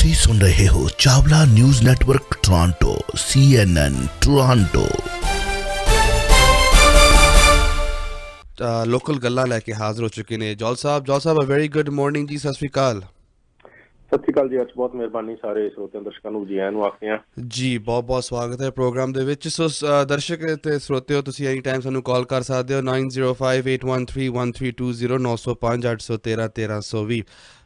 ਤੁਸੀਂ ਸੁਣ ਰਹੇ ਹੋ Chawla news network Toronto CNN Toronto. Local ਗੱਲਾਂ ਲੈ ਕੇ ਹਾਜ਼ਰ ਹੋ ਚੁੱਕੇ ਨੇ ਜੌਲ ਸਾਹਿਬ ਅ ਵੈਰੀ ਗੁੱਡ ਮਾਰਨਿੰਗ ਜੀ। ਸਤਿ ਸ਼੍ਰੀ ਅਕਾਲ। ਸਤਿ ਸ਼੍ਰੀ ਅਕਾਲ ਜੀ। ਅੱਜ ਬਹੁਤ ਮਿਹਰਬਾਨੀ ਸਾਰੇ ਸਰੋਤਿਆਂ ਦਰਸ਼ਕਾਂ ਨੂੰ ਜੀ ਆਇਆਂ ਨੂੰ ਆਖਦੇ ਹਾਂ ਜੀ। ਬਹੁਤ ਸਵਾਗਤ ਹੈ ਪ੍ਰੋਗਰਾਮ ਦੇ ਵਿੱਚ। ਸੋ ਦਰਸ਼ਕ ਤੇ ਸਰੋਤਿਓ, ਤੁਸੀਂ ਐਨੀ ਟਾਈਮ ਸਾਨੂੰ ਕਾਲ ਕਰ ਸਕਦੇ ਹੋ 9058131320 905 813 1320।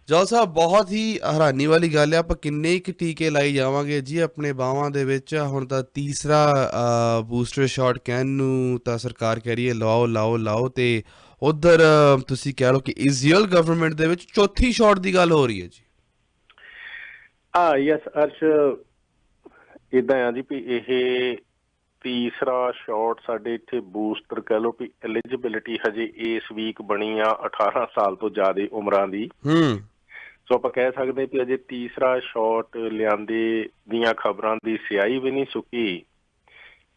ਜੌਲ ਸਾਹਿਬ, ਬਹੁਤ ਹੀ ਹੈਰਾਨੀ ਵਾਲੀ ਗੱਲ ਹੈ, ਆਪਾਂ ਕਿੰਨੇ ਕੁ ਟੀਕੇ ਲਾਈ ਜਾਵਾਂਗੇ ਜੀ ਆਪਣੇ ਬਾਹਾਂ ਦੇ ਵਿੱਚ। ਹੁਣ ਤਾਂ ਤੀਸਰਾ ਬੂਸਟਰ ਸ਼ਾਟ ਕਹਿਣ ਨੂੰ ਤਾਂ ਸਰਕਾਰ ਕਹਿ ਰਹੀ ਹੈ ਲਾਓ ਤੇ ਉਧਰ ਤੁਸੀਂ ਕਹਿ ਲਓ ਕਿ ਇਜ਼ਰਾਈਲ ਗਵਰਨਮੈਂਟ ਦੇ ਵਿੱਚ ਚੌਥੀ ਸ਼ਾਟ ਦੀ ਗੱਲ ਹੋ ਰਹੀ ਹੈ ਜੀ। ਯਸ ਅਰਸ਼, ਇੱਦਾਂ ਆ ਜੀ ਵੀ ਇਹ ਤੀਸਰਾ ਸ਼ਾਟ ਸਾਡੇ ਇੱਥੇ ਬੂਸਟਰ ਕਹਿ ਲਓ ਵੀ ਐਲੀਜੀਬਿਲਿਟੀ ਹਜੇ ਇਸ ਵੀਕ ਬਣੀ ਆ 18 ਸਾਲ ਤੋਂ ਜ਼ਿਆਦਾ ਉਮਰਾਂ ਦੀ। ਸੋ ਆਪਾਂ ਕਹਿ ਸਕਦੇ ਵੀ ਅਜੇ ਤੀਸਰਾ ਸ਼ਾਟ ਲਿਆਂਦੇ ਦੀਆਂ ਖਬਰਾਂ ਦੀ ਸਿਆਹੀ ਵੀ ਨਹੀਂ ਸੁੱਕੀ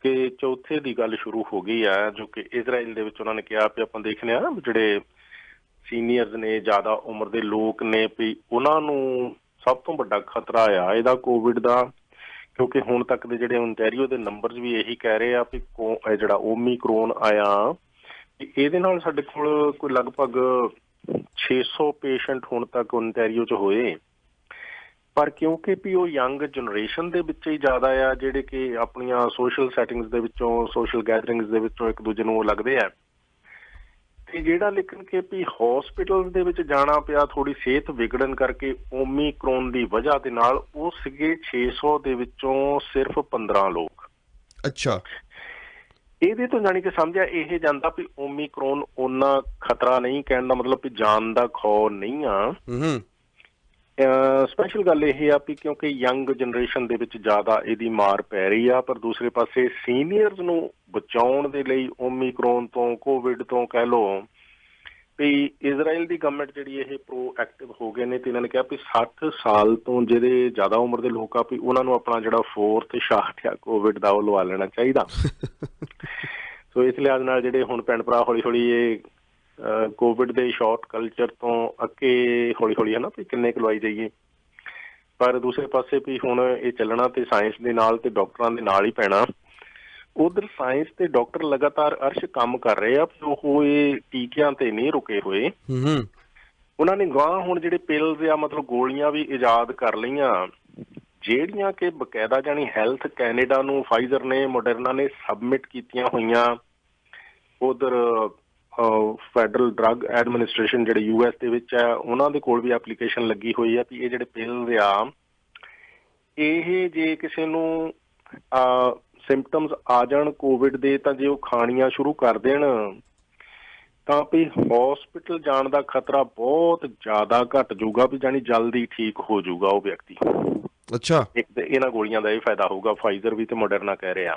ਕਿ ਚੌਥੇ ਦੀ ਗੱਲ ਸ਼ੁਰੂ ਹੋ ਗਈ ਆ, ਜੋ ਕਿ ਇਜ਼ਰਾਈਲ ਦੇ ਵਿੱਚ ਉਹਨਾਂ ਨੇ ਕਿਹਾ ਵੀ ਆਪਾਂ ਦੇਖਦੇ ਹਾਂ ਜਿਹੜੇ ਸੀਨੀਅਰਸ ਨੇ, ਜ਼ਿਆਦਾ ਉਮਰ ਦੇ ਲੋਕ ਨੇ, ਵੀ ਉਹਨਾਂ ਨੂੰ ਸਭ ਤੋਂ ਵੱਡਾ ਖਤਰਾ ਆ ਇਹਦਾ ਕੋਵਿਡ ਦਾ, ਕਿਉਂਕਿ ਹੁਣ ਤੱਕ ਦੇ ਜਿਹੜੇ ਓਨਟਾਰੀਓ ਦੇ ਨੰਬਰਸ ਵੀ ਇਹੀ ਕਹਿ ਰਹੇ ਆ ਵੀ ਜਿਹੜਾ ਓਮੀਕਰੋਨ ਆਇਆ ਇਹਦੇ ਨਾਲ ਸਾਡੇ ਕੋਲ ਕੋਈ ਲਗਭਗ 600 ਪੇਸ਼ੈਂਟ ਹੁਣ ਤੱਕ ਓਨਟਾਰੀਓ 'ਚ ਹੋਏ। ਪਰ ਕਿਉਂਕਿ ਵੀ ਉਹ ਯੰਗ ਜਨਰੇਸ਼ਨ ਦੇ ਵਿੱਚ ਹੀ ਜ਼ਿਆਦਾ ਆ, ਜਿਹੜੇ ਕਿ ਆਪਣੀਆਂ ਸੋਸ਼ਲ ਸੈਟਿੰਗਸ ਦੇ ਵਿੱਚੋਂ, ਸੋਸ਼ਲ ਗੈਦਰਿੰਗਸ ਦੇ ਵਿੱਚੋਂ ਇੱਕ ਦੂਜੇ ਨੂੰ ਉਹ ਲੱਗਦੇ ਆ, ਤੇ ਜਿਹੜਾ ਲੇਕਿਨ ਕਿ ਵੀ ਹੌਸਪੀਟਲ ਦੇ ਵਿੱਚ ਜਾਣਾ ਪਿਆ ਥੋੜੀ ਸਿਹਤ ਵਿਗੜਨ ਕਰਕੇ ਓਮੀਕਰੋਨ ਦੀ ਵਜ੍ਹਾ ਦੇ ਨਾਲ, ਉਹ ਸੀਗੇ 600 ਦੇ ਵਿੱਚੋਂ ਸਿਰਫ 15 ਲੋਕ। ਅੱਛਾ। ਇਹਦੇ ਤੋਂ ਜਾਣੀ ਕਿ ਸਮਝਿਆ ਇਹ ਜਾਂਦਾ ਵੀ ਓਮੀਕਰੋਨ ਓਨਾ ਖਤਰਾ ਨਹੀਂ, ਕਹਿਣ ਦਾ ਮਤਲਬ ਵੀ ਜਾਨ ਦਾ ਖੌਅ ਨਹੀਂ ਆ। ਸਪੈਸ਼ਲ ਗੱਲ ਇਹ ਆ ਵੀ ਕਿਉਂਕਿ ਯੰਗ ਜਨਰੇਸ਼ਨ ਦੇ ਵਿੱਚ ਜ਼ਿਆਦਾ ਇਹਦੀ ਮਾਰ ਪੈ ਰਹੀ ਆ, ਪਰ ਦੂਸਰੇ ਪਾਸੇ ਸੀਨੀਅਰਸ ਨੂੰ ਬਚਾਉਣ ਦੇ ਲਈ ਓਮੀਕਰੋਨ ਤੋਂ, ਕੋਵਿਡ ਤੋਂ ਕਹਿ ਲਓ ਵੀ ਇਜ਼ਰਾਈਲ ਦੀ ਗਵਰਨਮੈਂਟ ਜਿਹੜੀ ਇਹ ਪ੍ਰੋਐਕਟਿਵ ਹੋ ਗਏ ਨੇ, ਤੇ ਇਹਨਾਂ ਨੇ ਕਿਹਾ ਵੀ 60 ਸਾਲ ਤੋਂ ਜਿਹੜੇ ਜ਼ਿਆਦਾ ਉਮਰ ਦੇ ਲੋਕ ਆ ਵੀ ਉਹਨਾਂ ਨੂੰ ਆਪਣਾ ਜਿਹੜਾ 4th ਸ਼ਾਟ ਆ ਕੋਵਿਡ ਦਾ ਉਹ ਲਵਾ ਲੈਣਾ ਚਾਹੀਦਾ। ਸੋ ਇਸ ਲਿਹਾਜ਼ ਨਾਲ ਜਿਹੜੇ ਹੁਣ ਭੈਣ ਭਰਾ ਹੌਲੀ ਹੌਲੀ ਇਹ ਕੋਵਿਡ ਦੇ ਸ਼ਾਰਟ ਕਲਚਰ ਤੋਂ ਅੱਗੇ ਹੌਲੀ ਹੈ ਨਾ ਵੀ ਕਿੰਨੇ ਕੁ ਲਵਾਈ ਜਾਈਏ। ਪਰ ਦੂਸਰੇ ਪਾਸੇ ਵੀ ਹੁਣ ਇਹ ਚੱਲਣਾ ਤੇ ਸਾਇੰਸ ਦੇ ਨਾਲ ਤੇ ਡਾਕਟਰਾਂ ਦੇ ਨਾਲ ਹੀ ਪੈਣਾ। ਉਧਰ ਸਾਇੰਸ ਤੇ ਡਾਕਟਰ ਲਗਾਤਾਰ ਅਰਸ਼ ਕੰਮ ਕਰ ਰਹੇ ਆ, ਉਹ ਇਹ ਟੀਕਿਆਂ ਤੇ ਨਹੀਂ ਰੁਕੇ ਹੋਏ। ਉਹਨਾਂ ਨੇ ਗਾਂਹ ਹੁਣ ਜਿਹੜੇ ਪਿਲਸ ਆ, ਮਤਲਬ ਗੋਲੀਆਂ ਵੀ ਇਜਾਦ ਕਰ ਲਈਆਂ, ਜਿਹੜੀਆਂ ਕਿ ਬਕਾਇਦਾ ਜਾਣੀ ਹੈਲਥ ਕੈਨੇਡਾ ਨੂੰ ਫਾਈਜ਼ਰ ਨੇ, ਮੋਡਰਨਾ ਨੇ ਸਬਮਿਟ ਕੀਤੀਆਂ ਹੋਈਆਂ। ਉਧਰ ਫੈਡਰਲ ਡਰੱਗ ਐਡਮਿਨਿਸਟ੍ਰੇਸ਼ਨ ਜਿਹੜੇ US ਦੇ ਵਿੱਚ ਹੈ, ਉਹਨਾਂ ਦੇ ਕੋਲ ਵੀ ਐਪਲੀਕੇਸ਼ਨ ਲੱਗੀ ਹੋਈ ਆ ਵੀ ਇਹ ਜਿਹੜੇ ਪਿਲਸ ਆ, ਇਹ ਜੇ ਕਿਸੇ ਨੂੰ ਸਿੰਪਟਮਸ ਆ ਜਾਣ ਕੋਵਿਡ ਦੇ, ਤਾਂ ਜੇ ਉਹ ਖਾਣੀਆਂ ਸ਼ੁਰੂ ਕਰ ਦੇਣ ਤਾਂ ਵੀ ਹੌਸਪਿਟਲ ਜਾਣ ਦਾ ਖਤਰਾ ਬਹੁਤ ਜ਼ਿਆਦਾ ਘੱਟ ਜਾਊਗਾ, ਵੀ ਜਾਣੀ ਜਲਦੀ ਠੀਕ ਹੋ ਜਾਊਗਾ ਉਹ ਵਿਅਕਤੀ। ਅੱਛਾ। ਇੱਕ ਤੇ ਇਹਨਾਂ ਗੋਲੀਆਂ ਦਾ ਇਹ ਫਾਇਦਾ ਹੋਊਗਾ, ਫਾਈਜ਼ਰ ਵੀ ਤੇ ਮੋਡਰਨਾ ਕਹਿ ਰਹੇ ਆ।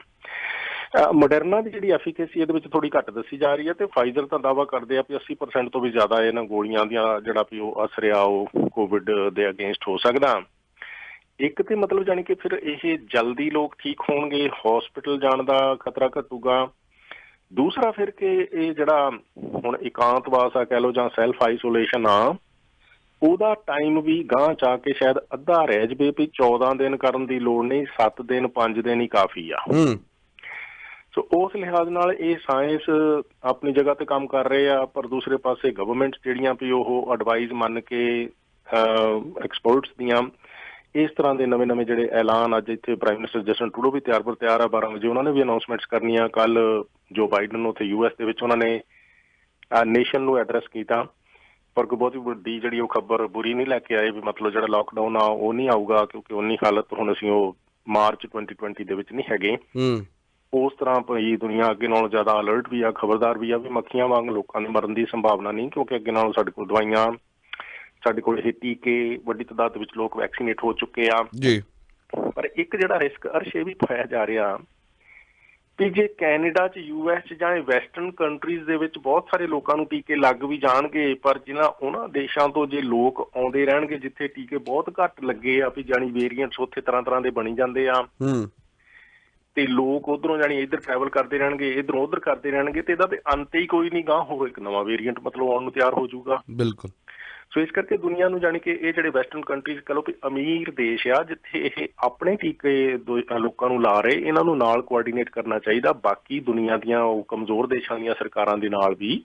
ਮੋਡਰਨਾ ਦੀ ਜਿਹੜੀ ਐਫੀਕੇਸੀ ਇਹਦੇ ਵਿੱਚ ਥੋੜੀ ਘੱਟ ਦੱਸੀ ਜਾ ਰਹੀ ਹੈ, ਤੇ ਫਾਈਜ਼ਰ ਤਾਂ ਦਾਅਵਾ ਕਰਦੇ ਆ ਵੀ 80% ਤੋਂ ਵੀ ਜ਼ਿਆਦਾ ਇਹਨਾਂ ਗੋਲੀਆਂ ਦੀਆਂ ਜਿਹੜਾ ਵੀ ਉਹ ਅਸਰ ਆ ਉਹ ਕੋਵਿਡ ਦੇ ਅਗੇਂਸਟ ਹੋ ਸਕਦਾ। ਇੱਕ ਤੇ ਮਤਲਬ ਜਾਣੀ ਕਿ ਫਿਰ ਇਹ ਜਲਦੀ ਲੋਕ ਠੀਕ ਹੋਣਗੇ, ਹੌਸਪਿਟਲ ਜਾਣ ਦਾ ਖਤਰਾ ਘਟੂਗਾ। ਦੂਸਰਾ ਫਿਰ ਕਿ ਇਹ ਜਿਹੜਾ ਹੁਣ ਇਕਾਂਤਵਾਸ ਆ ਕਹਿ ਲਓ ਜਾਂ ਸੈਲਫ ਆਈਸੋਲੇਸ਼ਨ ਆ, ਉਹਦਾ ਟਾਈਮ ਵੀ ਗਾਂਹ ਜਾ ਕੇ ਸ਼ਾਇਦ ਅੱਧਾ ਰਹਿ ਜਾਵੇ, ਵੀ 14 ਦਿਨ ਕਰਨ ਦੀ ਲੋੜ ਨਹੀਂ, 7 ਦਿਨ 5 ਦਿਨ ਹੀ ਕਾਫੀ ਆ। ਸੋ ਉਸ ਲਿਹਾਜ਼ ਨਾਲ ਇਹ ਸਾਇੰਸ ਆਪਣੀ ਜਗ੍ਹਾ ਤੇ ਕੰਮ ਕਰ ਰਹੇ ਆ, ਪਰ ਦੂਸਰੇ ਪਾਸੇ ਗਵਰਨਮੈਂਟ ਜਿਹੜੀਆਂ ਵੀ ਉਹ ਐਡਵਾਈਜ਼ ਮੰਨ ਕੇ ਐਕਸਪਰਟਸ ਦੀਆਂ ਇਸ ਤਰ੍ਹਾਂ ਦੇ ਨਵੇਂ ਜਿਹੜੇ ਐਲਾਨ, ਅੱਜ ਇੱਥੇ ਪ੍ਰਾਈਮ ਮਿਨਿਸਟਰ ਜਸਟਿਨ ਟਰੂਡੋ ਵੀ ਤਿਆਰ 12 ਵਜੇ ਉਹਨਾਂ ਨੇ ਵੀ ਅਨਾਊਂਸਮੈਂਟਸ ਕਰਨੀਆਂ। ਕੱਲ ਜੋ ਬਾਈਡਨ ਉੱਥੇ US ਦੇ ਵਿੱਚ ਉਹਨਾਂ ਨੇ ਨੇਸ਼ਨ ਨੂੰ ਐਡਰੈਸ ਕੀਤਾ, ਪਰ ਕੋਈ ਬਹੁਤੀ ਵੱਡੀ ਜਿਹੜੀ ਉਹ ਖਬਰ ਬੁਰੀ ਨਹੀਂ ਲੈ ਕੇ ਆਏ ਵੀ ਮਤਲਬ ਜਿਹੜਾ ਲਾਕਡਾਊਨ ਆ ਉਹ ਨਹੀਂ ਆਊਗਾ, ਕਿਉਂਕਿ ਉਨੀ ਹਾਲਤ ਹੁਣ ਅਸੀਂ ਉਹ ਮਾਰਚ 2020 ਦੇ ਵਿੱਚ ਨਹੀਂ ਹੈਗੇ। ਉਸ ਤਰ੍ਹਾਂ ਭਾਈ ਦੁਨੀਆ ਅੱਗੇ ਨਾਲੋਂ ਜ਼ਿਆਦਾ ਅਲਰਟ ਵੀ ਆ, ਖਬਰਦਾਰ ਵੀ ਆ, ਵੀ ਮੱਖੀਆਂ ਵਾਂਗ ਲੋਕਾਂ ਦੇ ਮਰਨ ਦੀ ਸੰਭਾਵਨਾ ਨਹੀਂ, ਕਿਉਂਕਿ ਅੱਗੇ ਨਾਲੋਂ ਸਾਡੇ ਕੋਲ ਦਵਾਈਆਂ, ਸਾਡੇ ਕੋਲ ਇਹ ਟੀਕੇ, ਵੱਡੀ ਤਾਦਾਦ ਵਿੱਚ ਲੋਕ ਵੈਕਸੀਨੇਟ ਹੋ ਚੁੱਕੇ ਆ ਜੀ। ਪਰ ਇੱਕ ਜਿਹੜਾ ਰਿਸਕ ਅਰਸ਼ ਇਹ ਵੀ ਪਾਇਆ ਜਾ ਰਿਹਾ ਵੀ ਜੇ ਕੈਨੇਡਾ 'ਚ, US 'ਚ ਜਾਂ ਵੈਸਟਰਨ ਕੰਟਰੀਜ਼ ਦੇ ਵਿੱਚ ਬਹੁਤ ਸਾਰੇ ਲੋਕਾਂ ਨੂੰ ਟੀਕੇ ਲੱਗ ਵੀ ਜਾਣਗੇ, ਪਰ ਉਹਨਾਂ ਦੇਸ਼ਾਂ ਤੋਂ ਜੇ ਲੋਕ ਆਉਂਦੇ ਰਹਿਣਗੇ ਜਿੱਥੇ ਟੀਕੇ ਬਹੁਤ ਘੱਟ ਲੱਗੇ ਆ, ਵੀ ਜਾਣੀ ਵੇਰੀਐਂਟਸ ਉੱਥੇ ਤਰ੍ਹਾਂ ਦੇ ਬਣੀ ਜਾਂਦੇ ਆ, ਤੇ ਲੋਕ ਉਧਰੋਂ ਜਾਣੀ ਇੱਧਰ ਟਰੈਵਲ ਕਰਦੇ ਰਹਿਣਗੇ, ਇੱਧਰੋਂ ਉੱਧਰ ਕਰਦੇ ਰਹਿਣਗੇ, ਤੇ ਇਹਦਾ ਤੇ ਅੰਤ ਹੀ ਕੋਈ ਨਹੀਂ, ਗਾਂਹ ਹੋਵੇ ਇੱਕ ਨਵਾਂ ਵੇਰੀਐਂਟ ਮਤਲਬ ਆਉਣ ਨੂੰ ਤਿਆਰ ਹੋ ਜਾਊਗਾ। ਬਿਲਕੁਲ। ਸੋ ਇਸ ਕਰਕੇ ਦੁਨੀਆ ਨੂੰ ਜਾਣੀ ਕਿ ਇਹ ਜਿਹੜੇ ਵੈਸਟਰਨ ਕੰਟਰੀਜ਼ ਕਹ ਲਓ ਵੀ ਅਮੀਰ ਦੇਸ਼ ਆ, ਜਿੱਥੇ ਇਹ ਆਪਣੇ ਟੀਕੇ ਲੋਕਾਂ ਨੂੰ ਲਾ ਰਹੇ, ਇਹਨਾਂ ਨੂੰ ਨਾਲ ਕੋਆਰਡੀਨੇਟ ਕਰਨਾ ਚਾਹੀਦਾ ਬਾਕੀ ਦੁਨੀਆ ਦੀਆਂ ਉਹ ਕਮਜ਼ੋਰ ਦੇਸ਼ਾਂ ਦੀਆਂ ਸਰਕਾਰਾਂ ਦੇ ਨਾਲ ਵੀ,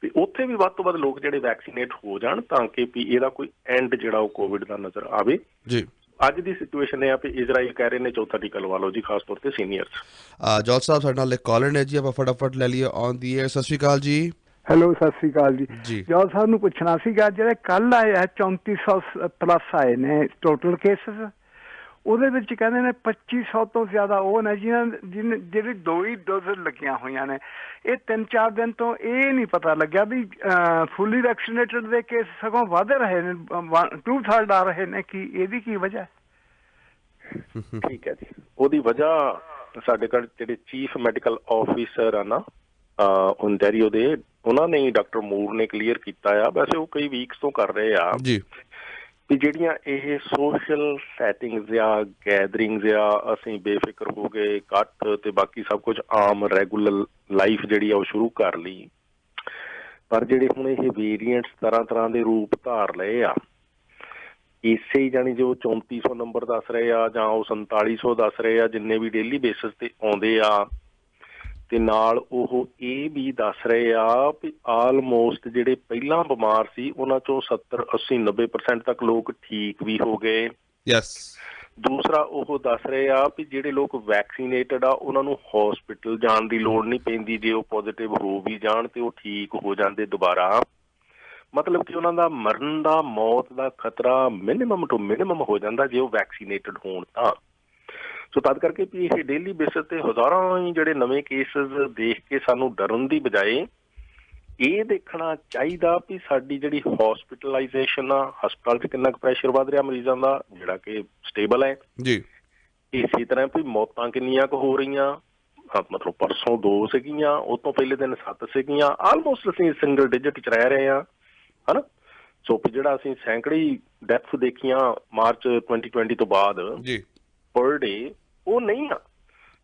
ਵੀ ਉੱਥੇ ਵੀ ਵੱਧ ਤੋਂ ਵੱਧ ਲੋਕ ਜਿਹੜੇ ਵੈਕਸੀਨੇਟ ਹੋ ਜਾਣ ਤਾਂ ਕਿ ਵੀ ਇਹਦਾ ਕੋਈ ਐਂਡ ਜਿਹੜਾ ਉਹ ਕੋਵਿਡ ਦਾ ਨਜ਼ਰ ਆਵੇ। ਜੀ ਅੱਜ ਦੀ ਸਿਚੁਏਸ਼ਨ ਇਹ ਆ ਵੀ ਇਜ਼ਰਾਈਲ ਕਹਿ ਰਹੇ ਨੇ ਚੌਥਾ ਟੀਕਾ ਲਵਾ ਲਓ ਜੀ, ਖਾਸ ਤੌਰ ਤੇ ਸੀਨੀਅਰਸ। ਜੋਤ ਸਾਹਿਬ ਸਾਡੇ ਨਾਲ ਇੱਕ ਕਾਲਰ ਨੇ ਜੀ, ਆਪਾਂ ਫਟਾਫਟ ਲੈ ਲਈਏ ਔਨ ਦੀ ਏਅਰ। ਸਤਿ ਸ਼੍ਰੀ ਅਕਾਲ ਜੀ। ਹੈਲੋ, ਸਤਿ ਸ੍ਰੀ ਅਕਾਲ ਜੀ। ਜੋਤ ਸਾਹਿਬ ਨੂੰ ਪੁੱਛਣਾ ਸੀਗਾ, ਜਿਹੜੇ ਕੱਲ ਆਏ ਆ 3400 ਪਲੱਸ ਆਏ ਨੇ ਟੋਟਲ ਕੇਸਿਸ, ਉਹਦੇ ਵਿੱਚ ਕਹਿੰਦੇ ਨੇ 2500 ਤੋਂ ਜ਼ਿਆਦਾ ਉਹ ਨੇ ਜਿਹੜੀ 2 ਹੀ ਡੋਜ਼ ਲੱਗੀਆਂ ਹੋਈਆਂ ਨੇ। ਇਹ 3-4 ਦਿਨ ਤੋਂ ਇਹ ਨਹੀਂ ਪਤਾ ਲੱਗਿਆ ਵੀ ਫੁੱਲੀ ਵੈਕਸੀਨੇਟਡ ਦੇ ਕੇਸ ਸਗੋਂ ਵੱਧ ਰਹੇ ਨੇ, 2/3 ਆ ਰਹੇ ਨੇ। ਕੀ ਇਹਦੀ ਕੀ ਵਜ੍ਹਾ? ਠੀਕ ਹੈ ਜੀ, ਉਹਦੀ ਵਜ੍ਹਾ ਸਾਡੇ ਕੋਲ ਜਿਹੜੇ ਚੀਫ ਮੈਡੀਕਲ ਆਫਿਸਰ ਆ ਨਾ ਓਨਟਾਰੀਓ ਦੇ, ਉਹਨਾਂ ਨੇ ਡਾਕਟਰ ਮੂਰ ਨੇ ਕਲੀਅਰ ਕੀਤਾ ਆ। ਵੈਸੇ ਉਹ ਕਈ ਵੀਕਸ ਤੋਂ ਕਰ ਰਹੇ ਆ ਜੀ ਵੀ ਜਿਹੜੀਆਂ ਇਹ ਸੋਸ਼ਲ ਸੈਟਿੰਗਸ ਜਾਂ ਗੈਦਰਿੰਗਸ ਆ, ਅਸੀਂ ਬੇਫਿਕਰ ਹੋ ਗਏ, ਇਕੱਠ ਤੇ ਬਾਕੀ ਸਭ ਕੁਝ ਆਮ ਰੈਗੂਲਰ ਲਾਈਫ ਜਿਹੜੀ ਆ ਉਹ ਸ਼ੁਰੂ ਕਰ ਲਈ। ਪਰ ਜਿਹੜੇ ਹੁਣ ਇਹ ਵੇਰੀਐਂਟਸ ਤਰ੍ਹਾਂ ਦੇ ਰੂਪ ਧਾਰ ਲਏ ਆ, ਇਸੇ ਹੀ ਜਾਣੀ ਜੋ 3400 ਨੰਬਰ ਦੱਸ ਰਹੇ ਆ ਜਾਂ ਉਹ 4700 ਦੱਸ ਰਹੇ ਆ, ਜਿੰਨੇ ਵੀ ਡੇਲੀ ਬੇਸਿਸ ਤੇ ਆਉਂਦੇ ਆ, ਤੇ ਨਾਲ ਉਹ ਇਹ ਵੀ ਦੱਸ ਰਹੇ ਆ ਵੀ ਆਲਮੋਸਟ ਜਿਹੜੇ ਪਹਿਲਾਂ ਬਿਮਾਰ ਸੀ ਉਹਨਾਂ ਚੋਂ 70-80-90% ਤੱਕ ਲੋਕ ਠੀਕ ਵੀ ਹੋ ਗਏ। ਦੂਸਰਾ ਉਹ ਦੱਸ ਰਹੇ ਆ ਵੀ ਜਿਹੜੇ ਲੋਕ ਵੈਕਸੀਨੇਟਡ ਆ ਉਹਨਾਂ ਨੂੰ ਹੌਸਪਿਟਲ ਜਾਣ ਦੀ ਲੋੜ ਨਹੀਂ ਪੈਂਦੀ, ਜੇ ਉਹ ਪੋਜ਼ਿਟਿਵ ਹੋ ਵੀ ਜਾਣ ਤੇ ਉਹ ਠੀਕ ਹੋ ਜਾਂਦੇ ਦੁਬਾਰਾ। ਮਤਲਬ ਕਿ ਉਹਨਾਂ ਦਾ ਮਰਨ ਦਾ, ਮੌਤ ਦਾ ਖਤਰਾ ਮਿਨੀਮਮ ਟੂ ਮਿਨੀਮਮ ਹੋ ਜਾਂਦਾ ਜੇ ਉਹ ਵੈਕਸੀਨੇਟਡ ਹੋਣ ਤਾਂ। ਸੋ ਤਦ ਕਰਕੇ ਵੀ ਇਹ ਡੇਲੀ ਬੇਸਿਸ ਤੇ ਹਜ਼ਾਰਾਂ ਹੀ ਜਿਹੜੇ ਨਵੇਂ ਕੇਸਿਸ ਦੇਖ ਕੇ ਸਾਨੂੰ ਡਰਨ ਦੀ ਬਜਾਏ ਇਹ ਦੇਖਣਾ ਚਾਹੀਦਾ ਵੀ ਸਾਡੀ ਜਿਹੜੀ ਹੌਸਪਿਟਲਾਈਜ਼ੇਸ਼ਨ ਆ, ਹਸਪਤਾਲ 'ਚ ਕਿੰਨਾ ਕੁ ਪ੍ਰੈਸ਼ਰ ਵੱਧ ਰਿਹਾ ਮਰੀਜ਼ਾਂ ਦਾ, ਜਿਹੜਾ ਕਿ ਸਟੇਬਲ ਹੈ ਜੀ। ਇਸੇ ਤਰ੍ਹਾਂ ਵੀ ਮੌਤਾਂ ਕਿੰਨੀਆਂ ਕੁ ਹੋ ਰਹੀਆਂ, ਮਤਲਬ ਪਰਸੋਂ 2 ਸੀਗੀਆਂ, ਉਹ ਤੋਂ ਪਹਿਲੇ ਦਿਨ 7 ਸੀਗੀਆਂ, ਆਲਮੋਸਟ ਅਸੀਂ ਸਿੰਗਲ ਡਿਜਿਟ 'ਚ ਰਹਿ ਰਹੇ ਹਾਂ, ਹੈ ਨਾ। ਸੋ ਜਿਹੜਾ ਅਸੀਂ ਸੈਂਕੜੀ ਡੈਥਸ ਦੇਖੀਆਂ ਮਾਰਚ 2020 ਤੋਂ ਬਾਅਦ ਪਰ ਡੇ, ਉਹ ਨਹੀਂ ਆ।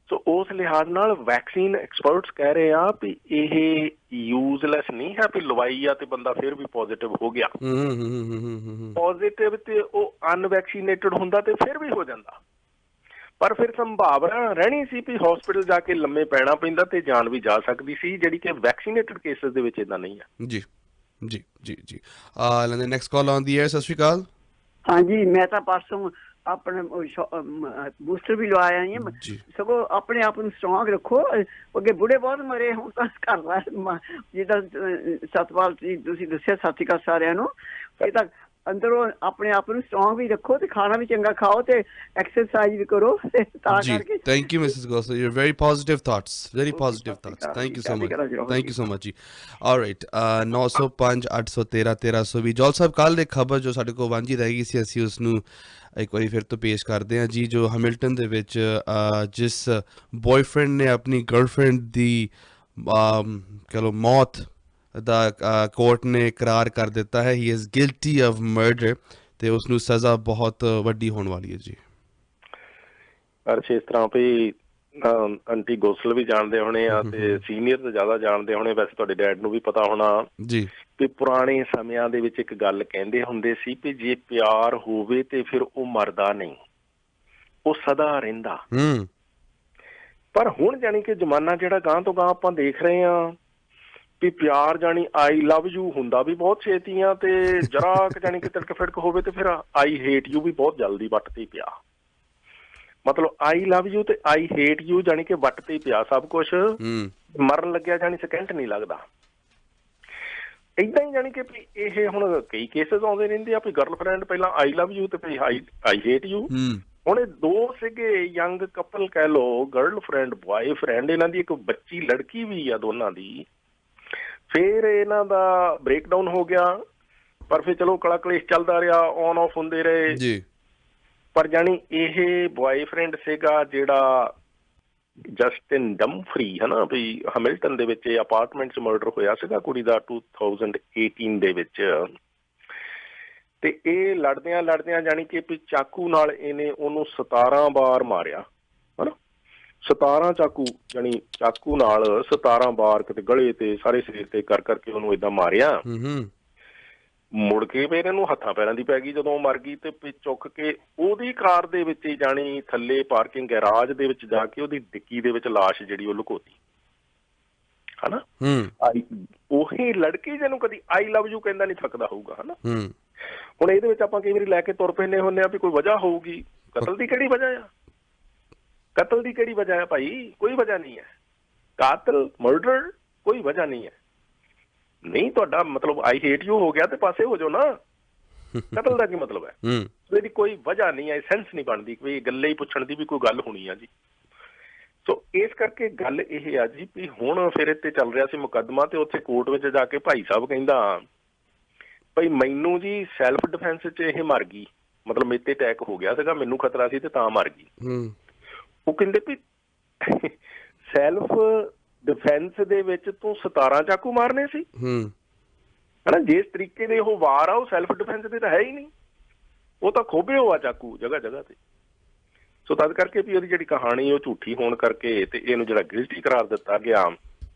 ਸੋ ਉਸ ਲਿਹਾਜ਼ ਨਾਲ ਵੈਕਸੀਨ ਐਕਸਪਰਟਸ ਕਹਿ ਰਹੇ ਆ ਵੀ ਇਹ ਯੂਜ਼ਲੈਸ ਨਹੀਂ ਹੈ ਵੀ ਲਵਾਈ ਆ ਤੇ ਬੰਦਾ ਫਿਰ ਵੀ ਪੋਜ਼ਿਟਿਵ ਹੋ ਗਿਆ। ਪੋਜ਼ਿਟਿਵ ਤੇ ਉਹ ਅਨਵੈਕਸੀਨੇਟਡ ਹੁੰਦਾ ਤੇ ਫਿਰ ਵੀ ਹੋ ਜਾਂਦਾ, ਪਰ ਫਿਰ ਸੰਭਾਵਨਾ ਰਹਿਣੀ ਸੀ ਵੀ ਹਸਪੀਟਲ ਜਾ ਕੇ ਲੰਮੇ ਪੈਣਾ ਪੈਂਦਾ ਤੇ ਜਾਨ ਵੀ ਜਾ ਸਕਦੀ ਸੀ, ਜਿਹੜੀ ਕਿ ਵੈਕਸੀਨੇਟਡ ਕੇਸਿਸ ਦੇ ਵਿੱਚ ਏਦਾਂ ਨਹੀਂ ਆ। ਜੀ ਜੀ ਜੀ ਜੀ ਲੈਂਦੇ ਨੈਕਸਟ ਕਾਲ ਆਉਂਦੀ ਹੈ। ਸਤਿ ਸ਼੍ਰੀ ਅਕਾਲ। ਹਾਂਜੀ, ਮੈਂ ਤਾਂ ਪਰਸੋਂ ਆਪਣੇ ਬੂਸਟਰ ਵੀ ਲਵਾਇਆ ਆਈ ਹਾਂ, ਸਗੋਂ ਆਪਣੇ ਆਪ ਨੂੰ ਸਟਰੋਂਗ ਰੱਖੋ। ਅੱਗੇ ਬੁੜੇ ਬਹੁਤ ਮਰੇ, ਹੁਣ ਤਾਂ ਕਰਦਾ ਜਿੱਦਾਂ ਸਤਪਾਲ ਤੁਸੀਂ ਦੱਸਿਆ, ਸਤਿ ਸ਼੍ਰੀ ਅਕਾਲ ਸਾਰਿਆਂ ਨੂੰ। ਇਹ ਤਾਂ ਅੰਦਰੋਂ ਆਪਣੇ ਆਪ ਨੂੰ ਸਟਰੋਂਗ ਵੀ ਰੱਖੋ ਤੇ ਖਾਣਾ ਵੀ ਚੰਗਾ ਖਾਓ ਤੇ ਐਕਸਰਸਾਈਜ਼ ਵੀ ਕਰੋ, ਤਾਂ ਕਰਕੇ। Thank you Mrs Gosal, you very positive thoughts, very positive thoughts. Thank you so much, thank you so much ਜੀ। ਆਲਰਾਈਟ, 905 813 1320। ਜੋਲ ਸਾਹਿਬ, ਕੱਲ੍ਹ ਇੱਕ ਖਬਰ ਜੋ ਸਾਡੇ ਕੋਲ ਵਾਂਝੀ ਰਹਿ ਗਈ ਸੀ, ਅਸੀਂ ਉਸ ਨੂੰ ਇੱਕ ਵਾਰੀ ਫਿਰ ਤੋਂ ਪੇਸ਼ ਕਰਦੇ ਹਾਂ ਜੀ। ਜੋ ਹੈਮਿਲਟਨ ਦੇ ਵਿੱਚ ਜਿਸ ਬॉयਫ੍ਰੈਂਡ ਨੇ ਆਪਣੀ ਗਰਲਫ੍ਰੈਂਡ ਦੀ ਕਹਿ ਲਓ ਮੌਤ ਦਾ ਕੋਰਟ ਨੇ ਇਕਰਾਰ ਕਰ ਦਿੱਤਾ ਹੈ, ਹੀ ਇਜ਼ ਗਿਲਟੀ ਆਫ ਮਰਡਰ, ਤੇ ਉਸ ਨੂੰ ਸਜ਼ਾ ਬਹੁਤ ਵੱਡੀ ਹੋਣ ਵਾਲੀ ਹੈ ਜੀ। ਅਰਸ਼, ਇਸ ਤਰ੍ਹਾਂ ਵੀ ਆਂਟੀ ਗੋਸਲ ਵੀ ਜਾਣਦੇ ਹੋਣੇ ਆ ਤੇ ਸੀਨੀਅਰ ਤੋਂ ਜ਼ਿਆਦਾ ਜਾਣਦੇ ਹੋਣੇ, ਵੈਸੇ ਤੁਹਾਡੇ ਡੈਡ ਨੂੰ ਵੀ ਪਤਾ ਹੋਣਾ ਜੀ ਵੀ ਪੁਰਾਣੇ ਸਮਿਆਂ ਦੇ ਵਿੱਚ ਇੱਕ ਗੱਲ ਕਹਿੰਦੇ ਹੁੰਦੇ ਸੀ ਵੀ ਜੇ ਪਿਆਰ ਹੋਵੇ ਤੇ ਫਿਰ ਉਹ ਮਰਦਾ ਨਹੀਂ, ਉਹ ਸਦਾ ਰਹਿੰਦਾ। ਪਰ ਹੁਣ ਜਾਣੀ ਕਿ ਜ਼ਮਾਨਾ ਜਿਹੜਾ ਗਾਂਹ ਤੋਂ ਗਾਂਹ ਆਪਾਂ ਦੇਖ ਰਹੇ ਹਾਂ ਵੀ ਪਿਆਰ ਜਾਣੀ ਆਈ ਲਵ ਯੂ ਹੁੰਦਾ ਵੀ ਬਹੁਤ ਛੇਤੀ ਆ, ਤੇ ਜਰਾ ਜਾਣੀ ਕਿ ਤਿਲਕ ਫਿੜਕ ਹੋਵੇ ਤੇ ਫਿਰ ਆਈ ਹੇਟ ਯੂ ਵੀ ਬਹੁਤ ਜਲਦੀ ਵੱਟ ਤੇ ਪਿਆ। ਮਤਲਬ ਆਈ ਲਵ ਯੂ ਤੇ ਆਈ ਹੇਟ ਯੂ ਜਾਣੀ ਕਿ ਵੱਟ ਤੇ ਪਿਆ ਸਭ ਕੁਛ, ਮਰਨ ਲੱਗਿਆ ਜਾਣੀ ਸਕਿੰਟ ਨਹੀਂ ਲੱਗਦਾ। ਏਦਾਂ ਹੀ ਜਾਣੀ ਕਿ ਵੀ ਇਹ ਹੁਣ ਕਈ ਕੇਸਿਸ ਆਉਂਦੇ ਰਹਿੰਦੇ ਆ ਵੀ ਗਰਲਫ੍ਰੈਂਡ ਪਹਿਲਾਂ ਆਈ ਲਵ ਯੂ ਤੇ ਫਿਰ ਆਈ ਹੇਟ ਯੂ। ਹੁਣ ਇਹ 2 ਸੀਗੇ ਯੰਗ ਕਪਲ ਕਹਿ ਲਓ, ਗਰਲਫ੍ਰੈਂਡ ਬॉयਫ੍ਰੈਂਡ, ਇਹਨਾਂ ਦੀ ਇੱਕ ਬੱਚੀ ਲੜਕੀ ਵੀ ਆ ਦੋਨਾਂ ਦੀ। ਫਿਰ ਇਹਨਾਂ ਦਾ ਬ੍ਰੇਕਡਾਊਨ ਹੋ ਗਿਆ, ਪਰ ਫਿਰ ਚਲੋ ਕਲਾ ਕਲੇਸ਼ ਚੱਲਦਾ ਰਿਹਾ, ਔਨ ਆਫ ਹੁੰਦੇ ਰਹੇ ਜੀ। ਪਰ ਜਾਣੀ ਇਹ ਬॉयਫ੍ਰੈਂਡ ਸੀਗਾ ਜਿਹੜਾ ਜਸਟਿਨ ਡਮਫਰੀ, ਹੈ ਨਾ, ਵੀ ਹੈਮਿਲਟਨ ਦੇ ਵਿੱਚ ਅਪਾਰਟਮੈਂਟ 'ਚ ਮਰਡਰ ਹੋਇਆ ਸੀਗਾ ਕੁੜੀ ਦਾ 2018 ਦੇ ਵਿੱਚ। ਤੇ ਇਹ ਲੜਦਿਆਂ ਜਾਣੀ ਕਿ ਵੀ ਚਾਕੂ ਨਾਲ ਇਹਨੇ ਉਹਨੂੰ 17 ਵਾਰ ਮਾਰਿਆ, ਹੈ ਨਾ, 17 ਚਾਕੂ, ਜਾਣੀ ਚਾਕੂ ਨਾਲ 17 ਵਾਰ, ਕਿਤੇ ਗਲੇ ਤੇ ਸਾਰੇ ਸਰੀਰ ਤੇ ਕਰ ਕਰਕੇ ਉਹਨੂੰ ਏਦਾਂ ਮਾਰਿਆ। ਮੁੜ ਕੇ ਫਿਰ ਇਹਨੂੰ ਹੱਥਾਂ ਪੈਰਾਂ ਦੀ ਪੈ ਗਈ ਜਦੋਂ ਮਰ ਗਈ, ਤੇ ਚੁੱਕ ਕੇ ਉਹਦੀ ਕਾਰ ਦੇ ਵਿੱਚ ਹੀ ਜਾਣੀ ਥੱਲੇ ਪਾਰਕਿੰਗ ਗੈਰਾਜ ਦੇ ਵਿੱਚ ਜਾ ਕੇ ਉਹਦੀ ਡਿੱਕੀ ਦੇ ਵਿੱਚ ਲਾਸ਼ ਜਿਹੜੀ ਉਹ ਲੁਕੋਤੀ, ਹਨਾ। ਉਹੀ ਲੜਕੀ ਜਿਹਨੂੰ ਕਦੀ ਆਈ ਲਵ ਯੂ ਕਹਿੰਦਾ ਨਹੀਂ ਥੱਕਦਾ ਹੋਊਗਾ, ਹਨਾ। ਹੁਣ ਇਹਦੇ ਵਿੱਚ ਆਪਾਂ ਕਈ ਵਾਰੀ ਲੈ ਕੇ ਤੁਰ ਪੈਂਦੇ ਹੁੰਦੇ ਆ ਵੀ ਕੋਈ ਵਜ੍ਹਾ ਹੋਊਗੀ। ਕਤਲ ਦੀ ਕਿਹੜੀ ਵਜ੍ਹਾ ਆ? ਕਤਲ ਦੀ ਕਿਹੜੀ ਵਜ੍ਹਾ ਆ ਭਾਈ? ਕੋਈ ਵਜ੍ਹਾ ਨਹੀਂ ਹੈ। ਕਾਤਲ ਮਰਡਰ ਕੋਈ ਵਜ੍ਹਾ ਨਹੀਂ ਹੈ। ਨਹੀਂ ਤੁਹਾਡਾ ਮਤਲਬ ਆਈ ਹੇਟ ਯੂ ਹੋ ਗਿਆ ਤੇ ਪਾਸੇ ਹੋ ਜਾਓ ਨਾ। ਕਤਲ ਦਾ ਕੀ ਮਤਲਬ ਹੈ? ਇਹਦੀ ਕੋਈ ਵਜ੍ਹਾ ਨਹੀਂ ਹੈ, ਸੈਂਸ ਨਹੀਂ ਬਣਦੀ ਕੋਈ ਗੱਲੇ ਹੀ ਪੁੱਛਣ ਦੀ ਵੀ ਕੋਈ ਗੱਲ ਹੋਣੀ ਆ ਜੀ। ਸੋ ਇਸ ਕਰਕੇ ਗੱਲ ਇਹ ਆ ਜੀ ਵੀ ਹੁਣ ਫਿਰ ਇੱਥੇ ਚੱਲ ਰਿਹਾ ਸੀ ਮੁਕੱਦਮਾ, ਤੇ ਉੱਥੇ ਕੋਰਟ ਵਿੱਚ ਜਾ ਕੇ ਭਾਈ ਸਾਹਿਬ ਕਹਿੰਦਾ ਭਾਈ ਮੈਨੂੰ ਜੀ ਸੈਲਫ ਡਿਫੈਂਸ 'ਚ ਇਹ ਮਰ ਗਈ, ਮਤਲਬ ਮੇਰੇ ਤੇ ਅਟੈਕ ਹੋ ਗਿਆ ਸੀਗਾ, ਮੈਨੂੰ ਖਤਰਾ ਸੀ ਤੇ ਤਾਂ ਮਰ ਗਈ। ਉਹ ਕਹਿੰਦੇ ਵੀ ਸੈਲਫ ਡਿਫੈਂਸ ਦੇ ਵਿੱਚ ਤੂੰ 17 ਚਾਕੂ ਮਾਰਨੇ ਸੀ, ਹਨਾ। ਜਿਸ ਤਰੀਕੇ ਦੇ ਉਹ ਵਾਰ ਆ ਉਹ ਸੈਲਫ ਡਿਫੈਂਸ ਦੇ ਤਾਂ ਹੈ ਹੀ ਨਹੀਂ, ਉਹ ਤਾਂ ਖੋਬੇ ਹੋਆ ਚਾਕੂ ਜਗ੍ਹਾ ਜਗ੍ਹਾ ਤੇ। ਸੋ ਤਦ ਕਰਕੇ ਵੀ ਉਹਦੀ ਜਿਹੜੀ ਕਹਾਣੀ ਉਹ ਝੂਠੀ ਹੋਣ ਕਰਕੇ ਤੇ ਇਹਨੂੰ ਜਿਹੜਾ ਗਿਲਟੀ ਕਰਾਰ ਦਿੱਤਾ ਗਿਆ,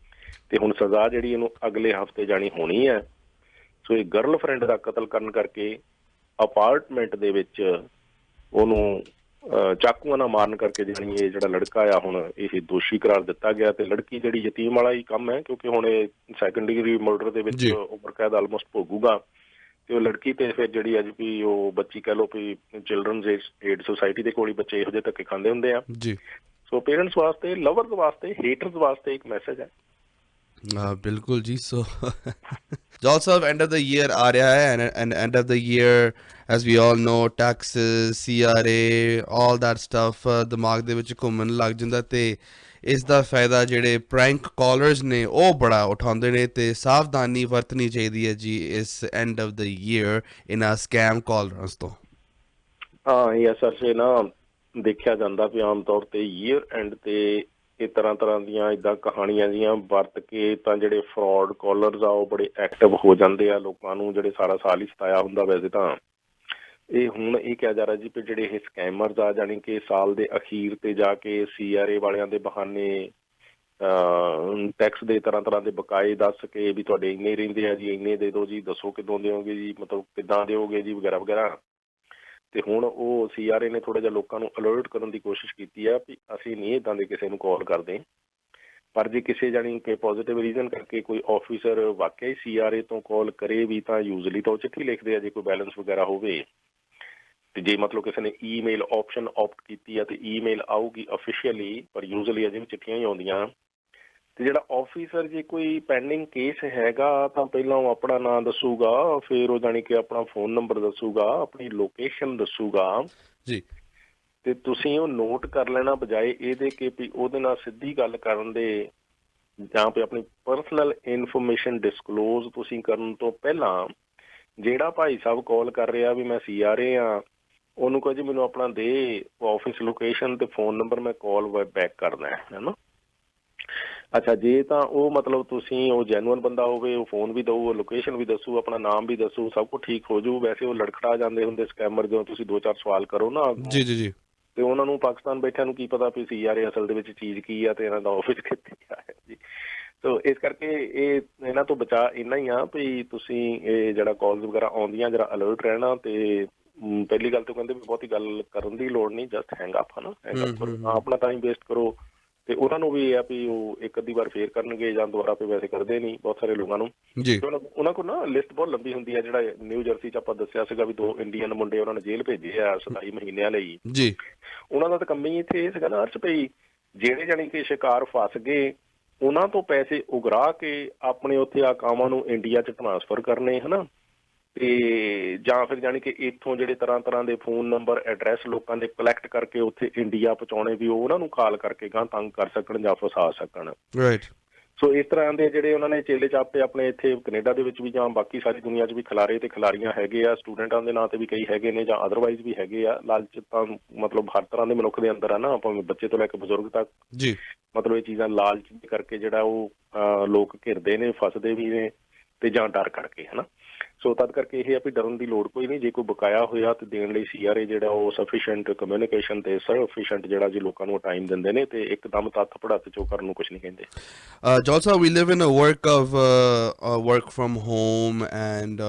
ਤੇ ਹੁਣ ਸਜ਼ਾ ਜਿਹੜੀ ਇਹਨੂੰ ਅਗਲੇ ਹਫ਼ਤੇ ਜਾਣੀ ਹੋਣੀ ਹੈ। ਸੋ ਇਹ ਗਰਲ ਫਰੈਂਡ ਦਾ ਕਤਲ ਕਰਨ ਕਰਕੇ ਅਪਾਰਟਮੈਂਟ ਦੇ ਵਿੱਚ ਉਹਨੂੰ ਚਾਕੂਆਂ ਨਾਲ ਮਾਰਨ ਕਰਕੇ ਜਾਣੀ ਇਹ ਜਿਹੜਾ ਲੜਕਾ ਆ ਹੁਣ ਇਹ ਦੋਸ਼ੀ ਕਰਾਰ ਦਿੱਤਾ ਗਿਆ। ਤੇ ਲੜਕੀ ਜਿਹੜੀ ਯਤੀਮ ਵਾਲਾ ਹੀ ਕੰਮ ਹੈ, ਕਿਉਂਕਿ ਹੁਣ ਇਹ ਸੈਕੰਡ ਡਿਗਰੀ ਮਰਡਰ ਦੇ ਵਿੱਚ ਉਮਰ ਕੈਦ ਆਲਮੋਸਟ ਭੋਗੂਗਾ। ਤੇ ਉਹ ਲੜਕੀ ਤੇ ਫਿਰ ਜਿਹੜੀ ਅੱਜ ਵੀ ਉਹ ਬੱਚੀ ਕਹਿ ਲਓ ਵੀ ਚਿਲਡਰਨਜ਼ ਏਡ ਸੁਸਾਇਟੀ ਦੇ ਕੋਲ ਹੀ ਬੱਚੇ ਇਹੋ ਜਿਹੇ ਧੱਕੇ ਖਾਂਦੇ ਹੁੰਦੇ ਆ ਜੀ। ਸੋ ਪੇਰੈਂਟਸ ਵਾਸਤੇ, ਲਵਰਸ ਵਾਸਤੇ, ਹੇਟਰਸ ਵਾਸਤੇ ਇੱਕ ਮੈਸੇਜ ਹੈ। ਬਿਲਕੁਲ ਜੀ। ਸੋ ਜੌਲ ਸਾਹਿਬ, ਐਂਡ ਆਫ ਦਾ ਈਅਰ ਆ ਰਿਹਾ ਹੈ, end end of the year as we all know taxes, CRA, all that stuff ਦਿਮਾਗ ਦੇ ਵਿੱਚ ਘੁੰਮਣ ਲੱਗ ਜਾਂਦਾ, ਤੇ ਇਸ ਦਾ ਫਾਇਦਾ ਜਿਹੜੇ ਪ੍ਰੈਂਕ ਕਾਲਰਸ ਨੇ ਉਹ ਬੜਾ ਉਠਾਉਂਦੇ ਨੇ, ਤੇ ਸਾਵਧਾਨੀ ਵਰਤਣੀ ਚਾਹੀਦੀ ਹੈ ਜੀ ਇਸ ਐਂਡ ਆਫ ਦਾ ਈਅਰ ਇਹਨਾਂ ਸਕੈਮ ਕਾਲਰਸ ਤੋਂ। ਹਾਂ, ਇਹ ਅਸਰ 'ਚ ਨਾ ਦੇਖਿਆ ਜਾਂਦਾ ਵੀ ਆਮ ਤੌਰ ਤੇ ਈਅਰ ਐਂਡ ਤੇ ਇਹ ਤਰ੍ਹਾਂ ਦੀਆਂ ਇੱਦਾਂ ਕਹਾਣੀਆਂ ਜਿਹੀਆਂ ਵਰਤ ਕੇ ਤਾਂ ਜਿਹੜੇ ਫਰੋਡ ਕਾਲਰਸ ਆ ਉਹ ਬੜੇ ਐਕਟਿਵ ਹੋ ਜਾਂਦੇ ਆ। ਲੋਕਾਂ ਨੂੰ ਜਿਹੜੇ ਸਾਰਾ ਸਾਲ ਹੀ ਸਤਾਇਆ ਹੁੰਦਾ ਵੈਸੇ ਤਾਂ ਇਹ ਹੁਣ ਇਹ ਕਿਹਾ ਜਾ ਰਿਹਾ ਜੀ ਵੀ ਜਿਹੜੇ ਇਹ ਸਕੈਮਰਸ ਆ ਜਾਣੀ ਕਿ ਸਾਲ ਦੇ ਅਖੀਰ ਤੇ ਜਾ ਕੇ CRA ਵਾਲਿਆਂ ਦੇ ਬਹਾਨੇ ਟੈਕਸ ਦੇ ਤਰ੍ਹਾਂ ਦੇ ਬਕਾਏ ਦੱਸ ਕੇ ਵੀ ਤੁਹਾਡੇ ਇੰਨੇ ਰਹਿੰਦੇ ਆ ਜੀ, ਇੰਨੇ ਦੇ ਦਿਓ ਜੀ, ਦੱਸੋ ਕਿੱਦੋਂ ਦਿਓਗੇ ਜੀ, ਮਤਲਬ ਕਿੱਦਾਂ ਦਿਓਗੇ ਜੀ, ਵਗੈਰਾ ਵਗੈਰਾ। ਤੇ ਹੁਣ ਉਹ CRA ਨੇ ਥੋੜ੍ਹਾ ਜਿਹਾ ਲੋਕਾਂ ਨੂੰ ਅਲਰਟ ਕਰਨ ਦੀ ਕੋਸ਼ਿਸ਼ ਕੀਤੀ ਆ ਵੀ ਅਸੀਂ ਨਹੀਂ ਇੱਦਾਂ ਦੇ ਕਿਸੇ ਨੂੰ ਕਾਲ ਕਰਦੇ, ਪਰ ਜੇ ਕਿਸੇ ਜਾਣੀ ਕਿ ਪੋਜ਼ੀਟਿਵ ਰੀਜ਼ਨ ਕਰਕੇ ਕੋਈ ਆਫਿਸਰ ਵਾਕਿਆ ਹੀ CRA ਤੋਂ ਕਾਲ ਕਰੇ ਵੀ ਤਾਂ ਯੂਜ਼ਲੀ ਤਾਂ ਉਹ ਚਿੱਠੀ ਲਿਖਦੇ ਆ ਜੇ ਕੋਈ ਬੈਲੈਂਸ ਵਗੈਰਾ ਹੋਵੇ। ਤੇ ਜੇ ਮਤਲਬ ਕਿਸੇ ਨੇ ਈਮੇਲ ਆਪਸ਼ਨ ਆਪਟ ਕੀਤੀ ਆ ਤੇ ਈਮੇਲ ਆਊਗੀ ਅਫੀਸ਼ੀਅਲੀ, ਪਰ ਯੂਜ਼ਲੀ ਅਜੇ ਵੀ ਚਿੱਠੀਆਂ ਹੀ ਆਉਂਦੀਆਂ। ਤੇ ਜਿਹੜਾ ਆਫਿਸਰ ਜੇ ਕੋਈ ਪੈਂਡਿੰਗ ਕੇਸ ਹੈਗਾ ਤਾਂ ਪਹਿਲਾਂ ਉਹ ਆਪਣਾ ਨਾਂ ਦੱਸੂਗਾ, ਫਿਰ ਉਹ ਜਾਣੀ ਕਿ ਆਪਣਾ ਫੋਨ ਨੰਬਰ ਦੱਸੂਗਾ, ਆਪਣੀ ਲੋਕੇਸ਼ਨ ਦੱਸੂਗਾ ਜੀ। ਤੇ ਤੁਸੀਂ ਉਹ ਨੋਟ ਕਰ ਲੈਣਾ ਬਜਾਏ ਇਹਦੇ ਕਿ ਵੀ ਉਹਦੇ ਨਾਲ ਸਿੱਧੀ ਗੱਲ ਕਰਨ ਦੇ ਜਾਂ ਫਿਰ ਆਪਣੀ ਪਰਸਨਲ ਇਨਫੋਰਮੇਸ਼ਨ ਡਿਸਕਲੋਜ਼ ਤੁਸੀਂ ਕਰਨ ਤੋਂ ਪਹਿਲਾਂ ਜਿਹੜਾ ਭਾਈ ਸਾਹਿਬ ਕਾਲ ਕਰ ਰਿਹਾ ਵੀ ਮੈਂ CRA ਆ, ਉਹਨੂੰ ਕਹੋ ਜੀ ਮੈਨੂੰ ਆਪਣਾ ਦੇ ਆਫਿਸ ਲੋਕੇਸ਼ਨ ਤੇ ਫੋਨ ਨੰਬਰ, ਮੈਂ ਕਾਲ ਬੈਕ ਕਰਨਾ ਹੈ ਨਾ। ਅੱਛਾ, ਜੇ ਤਾਂ ਉਹ ਮਤਲਬ ਤੁਸੀਂ ਉਹ ਜੈਨੂਅਨ ਬੰਦਾ ਹੋਵੇ, ਉਹ ਫੋਨ ਵੀ ਦਊ, ਲੋਕੇਸ਼ਨ ਵੀ ਦੱਸੂ, ਆਪਣਾ ਨਾਮ ਵੀ ਦੱਸੂ, ਸਭ ਕੁਛ ਠੀਕ ਹੋ ਜਾਊ। ਵੈਸੇ ਉਹ ਲੜਖੜਾ ਜਾਂਦੇ ਹੁੰਦੇ ਸਕੈਮਰ, ਜਦੋਂ ਤੁਸੀਂ 2-4 ਸਵਾਲ ਕਰੋ ਨਾ ਜੀ ਜੀ ਜੀ, ਤੇ ਉਹਨਾਂ ਨੂੰ ਪਾਕਿਸਤਾਨ ਬੈਠਿਆਂ ਨੂੰ ਕੀ ਪਤਾ ਵੀ CRA ਅਸਲ ਦੇ ਵਿੱਚ ਚੀਜ਼ ਕੀ ਆ ਤੇ ਇਹਨਾਂ ਦਾ ਆਫਿਸ ਕਿੱਥੇ ਆ ਜੀ। ਸੋ ਇਸ ਕਰਕੇ ਇਹ ਇਹਨਾਂ ਤੋਂ ਬਚਾ ਇੰਨਾ ਹੀ ਆ ਵੀ ਤੁਸੀਂ ਇਹ ਜਿਹੜਾ ਕਾਲਸ ਵਗੈਰਾ ਆਉਂਦੀਆਂ ਜਰਾ ਅਲਰਟ ਰਹਿਣਾ। ਤੇ ਪਹਿਲੀ ਗੱਲ ਤਾਂ ਕਹਿੰਦੇ ਵੀ ਬਹੁਤੀ ਗੱਲ ਕਰਨ ਦੀ ਲੋੜ ਨਹੀਂ, ਜਸਟ ਹੈਂਗ ਅਪ, ਹਨਾ, ਹੈਂਗ ਅਪ ਕਰੋ, ਆਪਣਾ ਟਾਈਮ ਵੇਸਟ ਕਰੋ। ਤੇ ਉਹਨਾਂ ਨੂੰ ਵੀ ਇਹ ਆ ਵੀ ਉਹ ਇੱਕ ਅੱਧੀ ਵਾਰ ਫੇਰ ਕਰਨਗੇ ਜਾਂ ਦੁਬਾਰਾ ਤੇ ਵੈਸੇ ਕਰਦੇ ਨਹੀਂ ਬਹੁਤ ਸਾਰੇ ਲੋਕਾਂ ਨੂੰ ਜੀ। ਉਹਨਾਂ ਕੋਲ ਨਾ ਲਿਸਟ ਬਹੁਤ ਲੰਬੀ ਹੁੰਦੀ ਹੈ। ਜਿਹੜਾ ਨਿਊ ਜਰਸੀ 'ਚ ਆਪਾਂ ਦੱਸਿਆ ਸੀਗਾ ਵੀ 2 ਇੰਡੀਅਨ ਮੁੰਡੇ ਉਹਨਾਂ ਨੇ ਜੇਲ੍ਹ ਭੇਜੇ ਆ 27 ਮਹੀਨਿਆਂ ਲਈ ਜੀ। ਉਹਨਾਂ ਦਾ ਤਾਂ ਕੰਮ ਹੀ ਇੱਥੇ ਇਹ ਸੀਗਾ ਨਾ ਅਰਸ਼ ਭਈ, ਜਿਹੜੇ ਜਾਣੀ ਕਿ ਸ਼ਿਕਾਰ ਫਸ ਗਏ ਉਹਨਾਂ ਤੋਂ ਪੈਸੇ ਉਗਰਾ ਕੇ ਆਪਣੇ ਉੱਥੇ ਆਕਾਵਾਂ ਨੂੰ ਇੰਡੀਆ 'ਚ ਟਰਾਂਸਫਰ ਕਰਨੇ, ਹਨਾ। ਤੇ ਜਾਂ ਫਿਰ ਜਾਣੀ ਕਿ ਇੱਥੋਂ ਜਿਹੜੇ ਤਰ੍ਹਾਂ ਦੇ ਫੋਨ ਨੰਬਰ, ਐਡਰੈਸ ਲੋਕਾਂ ਦੇ ਕਲੈਕਟ ਕਰਕੇ ਉੱਥੇ ਇੰਡੀਆ ਪਹੁੰਚਾਉਣੇ ਵੀ ਉਹ ਉਹਨਾਂ ਨੂੰ ਕਾਲ ਕਰਕੇ ਗਾਂ ਤੰਗ ਕਰ ਸਕਣ ਜਾਂ ਫਸਾ ਸਕਣ। ਰਾਈਟ। ਸੋ ਇਸ ਤਰ੍ਹਾਂ ਦੇ ਜਿਹੜੇ ਉਹਨਾਂ ਨੇ ਚੇਲੇ ਚਾਪੇ ਆਪਣੇ ਇੱਥੇ ਕੈਨੇਡਾ ਦੇ ਵਿੱਚ ਵੀ ਜਾਂ ਬਾਕੀ ਸਾਰੀ ਦੁਨੀਆ 'ਚ ਵੀ ਖਿਲਾਰੇ ਤੇ ਖਿਲਾਰੀਆਂ ਹੈਗੇ ਆ। ਸਟੂਡੈਂਟਾਂ ਦੇ ਨਾਂ ਤੇ ਵੀ ਕਈ ਹੈਗੇ ਨੇ ਜਾਂ ਅਦਰਵਾਈਜ਼ ਵੀ ਹੈਗੇ ਆ। ਲਾਲਚ ਤਾਂ ਮਤਲਬ ਹਰ ਤਰ੍ਹਾਂ ਦੇ ਮਨੁੱਖ ਦੇ ਅੰਦਰ ਆ ਨਾ, ਭਾਵੇਂ ਬੱਚੇ ਤੋਂ ਲੈ ਕੇ ਬਜ਼ੁਰਗ ਤੱਕ ਜੀ। ਮਤਲਬ ਇਹ ਚੀਜ਼ਾਂ ਲਾਲਚ ਕਰਕੇ ਜਿਹੜਾ ਉਹ ਲੋਕ ਘਿਰਦੇ ਨੇ, ਫਸਦੇ ਵੀ ਨੇ ਤੇ ਜਾਂ ਡਰ ਕਰਕੇ, ਹਨਾ। ਸੋ ਤਦ ਕਰਕੇ ਇਹ ਆ ਵੀ ਡਰਨ ਦੀ ਲੋੜ ਕੋਈ ਨਹੀਂ। ਜੇ ਕੋਈ ਬਕਾਇਆ ਹੋਇਆ ਤੇ ਦੇਣ ਲਈ CRA ਜਿਹੜਾ ਉਹ ਸਫੀਸ਼ੀਐਂਟ ਕਮਿਊਨੀਕੇਸ਼ਨ ਤੇ ਸਫੀਸ਼ੀਐਂਟ ਜਿਹੜਾ ਜੀ ਲੋਕਾਂ ਨੂੰ ਟਾਈਮ ਦਿੰਦੇ ਨੇ ਤੇ ਇੱਕਦਮ ਤੱਥ ਪੜਾਤ ਚੋਂ ਕਰਨ ਨੂੰ ਕੁਝ ਨਹੀਂ ਕਹਿੰਦੇ। Jalsa, we live in a work from home and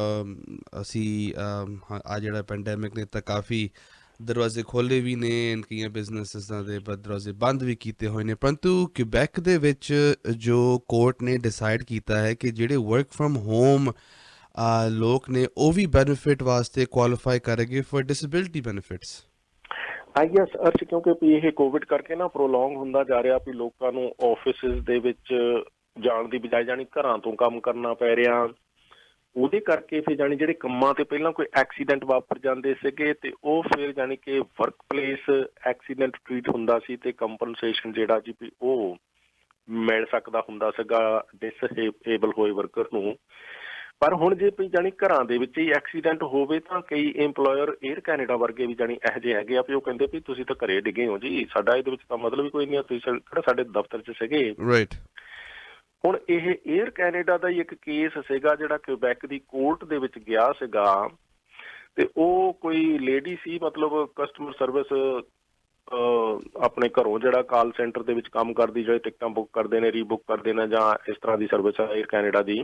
ਅਸੀਂ ਆ ਜਿਹੜਾ ਪੈਂਡੈਮਿਕ ਨੇ ਤਾਂ ਕਾਫੀ ਦਰਵਾਜ਼ੇ ਖੋਲ੍ਹੇ ਵੀ ਨੇ ਐਂਡ ਕਈਆਂ ਬਿਜ਼ਨਸਿਸਾਂ ਦੇ ਦਰਵਾਜ਼ੇ ਬੰਦ ਵੀ ਕੀਤੇ ਹੋਏ ਨੇ, ਪਰੰਤੂ ਕਿਬੈਕ ਦੇ ਵਿੱਚ ਜੋ ਕੋਰਟ ਨੇ ਡਿਸਾਈਡ ਕੀਤਾ ਹੈ ਕਿ ਜਿਹੜੇ ਵਰਕ ਫਰਮ ਹੋਮ ਲੋਕ ਨੇ ਉਹ ਵੀ ਬੈਨੀਫਿਟ ਵਾਸਤੇ ਕੁਆਲੀਫਾਈ ਕਰਨਗੇ for disability benefits. Yes Arsh, ਕਿਉਂਕਿ ਵੀ ਇਹ ਕੋਵਿਡ ਕਰਕੇ ਨਾ ਪ੍ਰੋਲੋਂਗ ਹੁੰਦਾ ਜਾ ਰਿਹਾ ਵੀ ਲੋਕਾਂ ਨੂੰ ਆਫਿਸਿਸ ਦੇ ਵਿੱਚ ਜਾਣ ਦੀ ਬਜਾਏ ਜਾਣੀ ਘਰਾਂ ਤੋਂ ਕੰਮ ਕਰਨਾ ਪੈ ਰਿਹਾ। ਉਹਦੇ ਕਰਕੇ ਫਿਰ ਜਾਣੀ ਜਿਹੜੇ ਕੰਮਾਂ ਤੇ ਪਹਿਲਾਂ ਕੋਈ ਐਕਸੀਡੈਂਟ ਵਾਪਰ ਜਾਂਦੇ ਸੀਗੇ ਤੇ ਉਹ ਫਿਰ ਜਾਣੀ ਕਿ ਵਰਕ ਪਲੇਸ ਐਕਸੀਡੈਂਟ ਟਰੀਟ ਹੁੰਦਾ ਸੀ ਤੇ ਕੰਪਨਸੇਸ਼ਨ ਜਿਹੜਾ ਜੀ ਵੀ ਉਹ ਮਿਲ ਸਕਦਾ ਹੁੰਦਾ ਸੀਗਾ ਡਿਸਏਬਲ ਹੋਏ ਵਰਕਰ ਨੂੰ। ਪਰ ਹੁਣ ਜੇ ਵੀ ਜਾਣੀ ਘਰਾਂ ਦੇ ਵਿੱਚ ਹੀ ਐਕਸੀਡੈਂਟ ਹੋਵੇ ਤਾਂ ਕਈ ਏਮਪਲੋਇਰ ਏਅਰ ਕੈਨੇਡਾ ਵਰਗੇ ਵੀ ਜਾਣੀ ਇਹੋ ਜਿਹੇ ਹੈਗੇ ਆ ਵੀ ਉਹ ਕਹਿੰਦੇ ਵੀ ਤੁਸੀਂ ਤਾਂ ਘਰੇ ਡਿੱਗੇ ਹੋ ਜੀ, ਸਾਡਾ ਇਹਦੇ ਵਿੱਚ ਤਾਂ ਮਤਲਬ ਹੀ ਕੋਈ ਨਹੀਂ, ਤੁਸੀਂ ਕਿਹੜਾ ਸਾਡੇ ਦਫ਼ਤਰ 'ਚ ਸੀਗੇ। ਰਾਈਟ। ਹੁਣ ਇਹ ਏਅਰ ਕੈਨੇਡਾ ਦਾ ਹੀ ਇੱਕ ਕੇਸ ਸੀਗਾ ਜਿਹੜਾ ਕਿਊਬੈਕ ਦੀ ਕੋਰਟ ਦੇ ਵਿੱਚ ਗਿਆ ਸੀਗਾ ਤੇ ਉਹ ਕੋਈ ਲੇਡੀ ਸੀ, ਮਤਲਬ ਕਸਟਮਰ ਸਰਵਿਸ ਆਪਣੇ ਘਰੋਂ ਜਿਹੜਾ ਕਾਲ ਸੈਂਟਰ ਦੇ ਵਿੱਚ ਕੰਮ ਕਰਦੀ, ਜਿਹੜੇ ਟਿਕਟਾਂ ਬੁੱਕ ਕਰਦੇ ਨੇ, ਰੀਬੁੱਕ ਕਰਦੇ ਨੇ ਜਾਂ ਇਸ ਤਰ੍ਹਾਂ ਦੀ ਸਰਵਿਸ ਆ ਏਅਰ ਕੈਨੇਡਾ ਦੀ,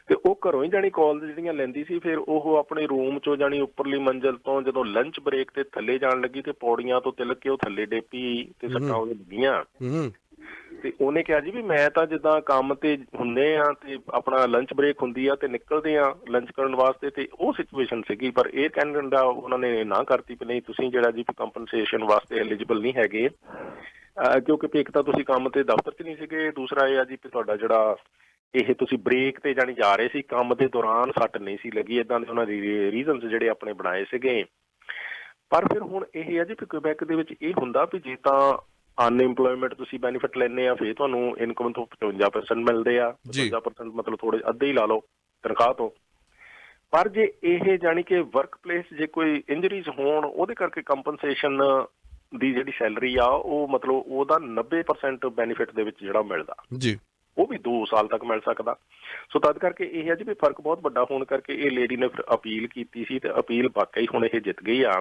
ਤੇ ਉਹ ਘਰੋਂ ਹੀ ਜਾਣੀ ਕਾਲ ਜਿਹੜੀਆਂ ਲੈਂਦੀ ਸੀ। ਫਿਰ ਉਹ ਆਪਣੇ ਰੂਮ ਚੋਂ ਜਾਣੀ ਉੱਪਰਲੀ ਮੰਜ਼ਿਲ ਤੋਂ ਜਦੋਂ ਲੰਚ ਬ੍ਰੇਕ ਤੇ ਥੱਲੇ ਜਾਣ ਲੱਗੀ ਤੇ ਪੌੜੀਆਂ ਤੋਂ ਤਿਲਕ ਕੇ ਉਹ ਥੱਲੇ ਡੇਪੀ ਤੇ ਸੱਟਾਂ ਉਹਦੇ ਲੱਗੀਆਂ। ਤੇ ਉਹਨੇ ਕਿਹਾ ਜੀ ਵੀ ਮੈਂ ਤਾਂ ਜਿੱਦਾਂ ਕੰਮ ਤੇ ਹੁੰਦੇ ਆ ਤੇ ਆਪਣਾ ਲੰਚ ਬ੍ਰੇਕ ਹੁੰਦੀ ਆ ਤੇ ਨਿਕਲਦੇ ਆ ਲੰਚ ਕਰਨ ਵਾਸਤੇ, ਤੇ ਉਹ ਸਿਚੁਏਸ਼ਨ ਸੀਗੀ। ਪਰ ਏਅਰ ਕੈਨੇਡਾ ਉਹਨਾਂ ਨੇ ਨਾ ਕਰਤੀ ਵੀ ਨਹੀਂ ਤੁਸੀਂ ਜਿਹੜਾ ਜੀ ਕੰਪਨਸੇਸ਼ਨ ਵਾਸਤੇ ਐਲੀਜੀਬਲ ਨਹੀਂ ਹੈਗੇ, ਕਿਉਂਕਿ ਇੱਕ ਤਾਂ ਤੁਸੀਂ ਕੰਮ ਤੇ ਦਫ਼ਤਰ 'ਚ ਨਹੀਂ ਸੀਗੇ, ਦੂਸਰਾ ਇਹ ਆ ਜੀ ਤੁਹਾਡਾ ਜਿਹੜਾ ਇਹ ਤੁਸੀਂ ਬ੍ਰੇਕ ਤੇ ਜਾਣੀ ਜਾ ਰਹੇ ਸੀ, ਕੰਮ ਦੇ ਦੌਰਾਨ ਸੱਟ ਨਹੀਂ ਸੀ ਲੱਗੀ। ਏਦਾਂ ਦੇ ਉਹਨਾਂ ਦੀ ਰੀਜ਼ਨਸ ਜਿਹੜੇ ਆਪਣੇ ਬਣਾਏ ਸੀਗੇ। ਪਰ ਫਿਰ ਹੁਣ ਇਹ ਆ ਜੀ ਵੀ ਕਿਊਬੈਕ ਦੇ ਵਿੱਚ ਇਹ ਹੁੰਦਾ ਵੀ ਜੇ ਤਾਂ ਅਨਇੰਪਲੋਇਮੈਂਟ ਤੁਸੀਂ ਬੈਨੀਫਿਟ ਲੈਂਦੇ ਆ ਫਿਰ ਤੁਹਾਨੂੰ ਇਨਕਮ ਤੋਂ 55% ਮਿਲਦੇ ਆ, 55% ਮਤਲਬ ਥੋੜੇ ਅੱਧੇ ਹੀ ਲਾ ਲਓ ਤਨਖਾਹ ਤੋਂ। ਪਰ ਜੇ ਇਹ ਜਾਣੀ ਕਿ ਵਰਕ ਪਲੇਸ ਜੇ ਕੋਈ ਇੰਜਰੀਜ਼ ਹੋਣ ਉਹਦੇ ਕਰਕੇ ਕੰਪਨਸੇਸ਼ਨ ਦੀ ਜਿਹੜੀ ਸੈਲਰੀ ਆ ਉਹ ਮਤਲਬ ਉਹਦਾ 90% ਬੈਨੀਫਿਟ ਦੇ ਵਿੱਚ ਜਿਹੜਾ ਮਿਲਦਾ ਜੀ ਉਹ ਵੀ 2 ਸਾਲ ਤੱਕ ਮਿਲ ਸਕਦਾ। ਸੋ ਤਦ ਕਰਕੇ ਇਹ ਹੈ ਜੀ ਵੀ ਫਰਕ ਬਹੁਤ ਵੱਡਾ ਹੋਣ ਕਰਕੇ ਇਹ ਲੇਡੀ ਨੇ ਫਿਰ ਅਪੀਲ ਕੀਤੀ ਸੀ ਤੇ ਅਪੀਲ ਵਾਕਈ ਹੁਣ ਇਹ ਜਿੱਤ ਗਈ ਆ।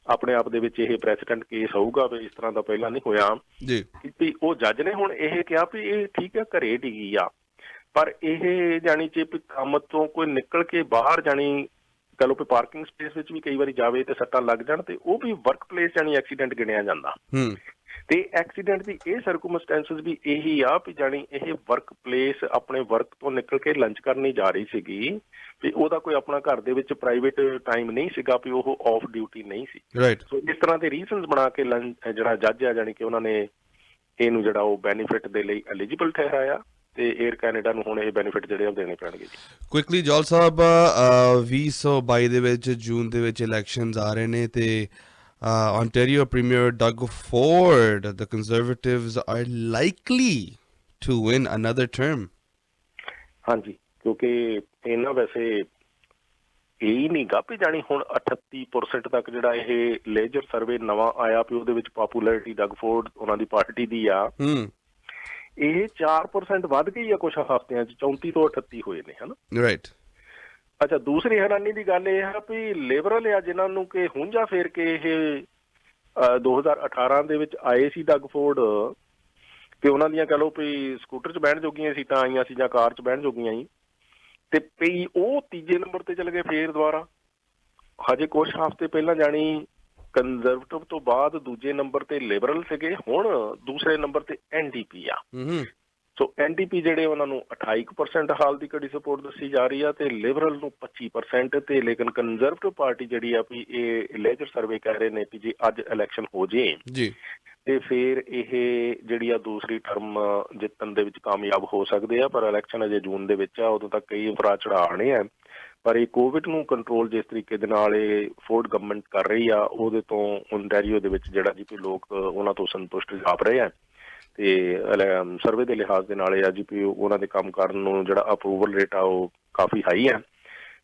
ਆਪਣੇ ਆਪ ਦੇ ਵਿੱਚ ਇਹ ਪ੍ਰੈਸੀਡੈਂਟ ਕੇਸ ਹੋਊਗਾ ਵੀ ਇਸ ਤਰ੍ਹਾਂ ਦਾ ਪਹਿਲਾਂ ਨਹੀਂ ਹੋਇਆ ਜੀ। ਵੀ ਉਹ ਜੱਜ ਨੇ ਹੁਣ ਇਹ ਕਿਹਾ ਵੀ ਇਹ ਠੀਕ ਹੈ ਘਰੇ ਡਿੱਗੀ ਆ, ਪਰ ਇਹ ਜਾਣੀ ਜੇ ਕੰਮ ਤੋਂ ਕੋਈ ਨਿਕਲ ਕੇ ਬਾਹਰ ਜਾਣੀ ਕਹ ਲਓ ਵੀ ਪਾਰਕਿੰਗ ਸਪੇਸ ਵਿੱਚ ਵੀ ਕਈ ਵਾਰੀ ਜਾਵੇ ਤੇ ਸੱਟਾਂ ਲੱਗ ਜਾਣ ਤੇ ਉਹ ਵੀ ਵਰਕ ਪਲੇਸ ਜਾਣੀ ਐਕਸੀਡੈਂਟ ਗਿਣਿਆ ਜਾਂਦਾ। ਤੇ ਐਕਸੀਡੈਂਟ ਦੀ ਇਹ ਸਰਕਮਸਟੈਂਸਸ ਵੀ ਇਹੀ ਆ ਵੀ ਜਾਣੀ ਇਹ ਵਰਕ ਪਲੇਸ ਆਪਣੇ ਵਰਕ ਤੋਂ ਨਿਕਲ ਕੇ ਲੰਚ ਕਰਨੀ ਜਾ ਰਹੀ ਸੀਗੀ ਵੀ ਉਹਦਾ ਕੋਈ ਆਪਣਾ ਘਰ ਦੇ ਵਿੱਚ ਪ੍ਰਾਈਵੇਟ ਟਾਈਮ ਨਹੀਂ ਸੀਗਾ ਵੀ ਉਹ ਆਫ ਡਿਊਟੀ ਨਹੀਂ ਸੀ। ਸੋ ਇਸ ਤਰ੍ਹਾਂ ਦੇ ਰੀਜ਼ਨਸ ਬਣਾ ਕੇ ਜਿਹੜਾ ਜੱਜ ਆ ਜਾਣੀ ਕਿ ਉਹਨਾਂ ਨੇ ਇਹਨੂੰ ਜਿਹੜਾ ਉਹ ਬੈਨੀਫਿਟ ਦੇ ਲਈ ਐਲੀਜੀਬਲ ਠਹਿਰਾਇਆ ਤੇ ਏਅਰ ਕੈਨੇਡਾ ਨੂੰ ਹੁਣ ਇਹ ਬੈਨੀਫਿਟ ਜਿਹੜੇ ਉਹ ਦੇਣੇ ਪੈਣਗੇ ਜੀ। ਕੁਇਕਲੀ ਜੌਲ ਸਾਹਿਬ 2022 ਦੇ ਵਿੱਚ ਜੂਨ ਦੇ ਵਿੱਚ ਇਲੈਕਸ਼ਨਸ ਆ ਰਹੇ ਨੇ ਤੇ Ontario Premier Doug Ford, the Conservatives are likely to win another term. ਹਾਂਜੀ, ਕਿਉਂਕਿ ਇਹਨਾਂ ਵੈਸੇ ਇਹ ਨਹੀਂ ਗਾ ਵੀ ਜਾਣੀ ਹੁਣ 38% ਤੱਕ ਜਿਹੜਾ ਇਹ ਲੇਜਰ ਸਰਵੇ ਨਵਾਂ ਆਇਆ ਵੀ ਉਹਦੇ ਵਿੱਚ ਪੋਪੂਲੈਰਿਟੀ ਡਗ ਫੋਰਡ ਉਹਨਾਂ ਦੀ ਪਾਰਟੀ ਦੀ ਆ, ਇਹ 4% ਵੱਧ ਗਈ ਆ ਕੁਛ ਹਫ਼ਤਿਆਂ 'ਚ, 34 ਤੋਂ 38 ਹੋਏ ਨੇ ਹਨਾ। ਰਾਈਟ। ਅੱਛਾ, ਦੂਸਰੀ ਹੈਰਾਨੀ ਦੀ ਗੱਲ ਇਹ ਹੈ ਵੀ ਲਿਬਰਲ ਆ ਜਿਨ੍ਹਾਂ ਨੂੰ ਕਿ ਹੁੰਝਾ ਫੇਰ ਕੇ ਇਹ 2018 ਦੇ ਵਿੱਚ ਆਏ ਸੀ ਡਗ ਫੋਰਡ ਤੇ ਉਹਨਾਂ ਦੀਆਂ ਕਹਿ ਲਓ ਵੀ ਸਕੂਟਰ 'ਚ ਬਹਿਣ ਜੋਗੀਆਂ ਸੀਟਾਂ ਆਈਆਂ ਸੀ ਜਾਂ ਕਾਰ 'ਚ ਬਹਿਣ ਜੋਗੀਆਂ ਸੀ ਤੇ ਪਈ ਉਹ ਤੀਜੇ ਨੰਬਰ ਤੇ ਚਲੇ ਗਏ ਫੇਰ ਦੁਬਾਰਾ। ਹਜੇ ਕੁਛ ਹਫ਼ਤੇ ਪਹਿਲਾਂ ਜਾਣੀ ਕੰਜ਼ਰਵੇਟਿਵ ਤੋਂ ਬਾਅਦ ਦੂਜੇ ਨੰਬਰ ਤੇ ਲਿਬਰਲ ਸੀਗੇ, ਹੁਣ ਦੂਸਰੇ ਨੰਬਰ ਤੇ NDP ਆ। ਸੋ NDP ਜਿਹੜੇ ਉਹਨਾਂ ਨੂੰ 28% ਹਾਲ ਦੀ ਘੜੀ ਸਪੋਰਟ ਦੱਸੀ ਜਾ ਰਹੀ ਆ ਤੇ ਲਿਬਰਲ ਨੂੰ 25% ਤੇ ਲੇਕਿਨ ਕੰਜ਼ਰਵੇਟਿਵ ਪਾਰਟੀ ਜਿਹੜੀ ਆ ਵੀ ਇਹ ਲੇਜਰ ਸਰਵੇ ਕਹਿ ਰਹੇ ਨੇ ਕਿ ਜੇ ਅੱਜ ਇਲੈਕਸ਼ਨ ਹੋ ਜੇ ਜੀ ਤੇ ਫਿਰ ਇਹ ਜਿਹੜੀ ਆ ਦੂਸਰੀ ਟਰਮ ਜਿੱਤਣ ਦੇ ਵਿੱਚ ਕਾਮਯਾਬ ਹੋ ਸਕਦੇ ਆ। ਪਰ ਇਲੈਕਸ਼ਨ ਅਜੇ ਜੂਨ ਦੇ ਵਿੱਚ ਆ, ਉਦੋਂ ਤੱਕ ਕਈ ਉਤਰਾਅ ਚੜ੍ਹਾਅ ਆਉਣੇ ਆ। ਪਰ ਇਹ ਕੋਵਿਡ ਨੂੰ ਕੰਟਰੋਲ ਜਿਸ ਤਰੀਕੇ ਦੇ ਨਾਲ ਇਹ ਫੋਰਡ ਗਵਰਨਮੈਂਟ ਕਰ ਰਹੀ ਆ ਉਹਦੇ ਤੋਂ ਓਨਟਾਰੀਓ ਦੇ ਵਿੱਚ ਜਿਹੜਾ ਜੀ ਵੀ ਲੋਕ ਉਹਨਾਂ ਤੋਂ ਸੰਤੁਸ਼ਟ ਜਾਪ ਰਹੇ ਆ ਤੇ ਸਰਵੇ ਦੇ ਲਿਹਾਜ਼ ਦੇ ਨਾਲ ਇਹ ਆ ਜੀ ਵੀ ਉਹਨਾਂ ਦੇ ਕੰਮ ਕਰਨ ਨੂੰ ਜਿਹੜਾ ਅਪਰੂਵਲ ਰੇਟ ਆ ਉਹ ਕਾਫੀ ਹਾਈ ਆ।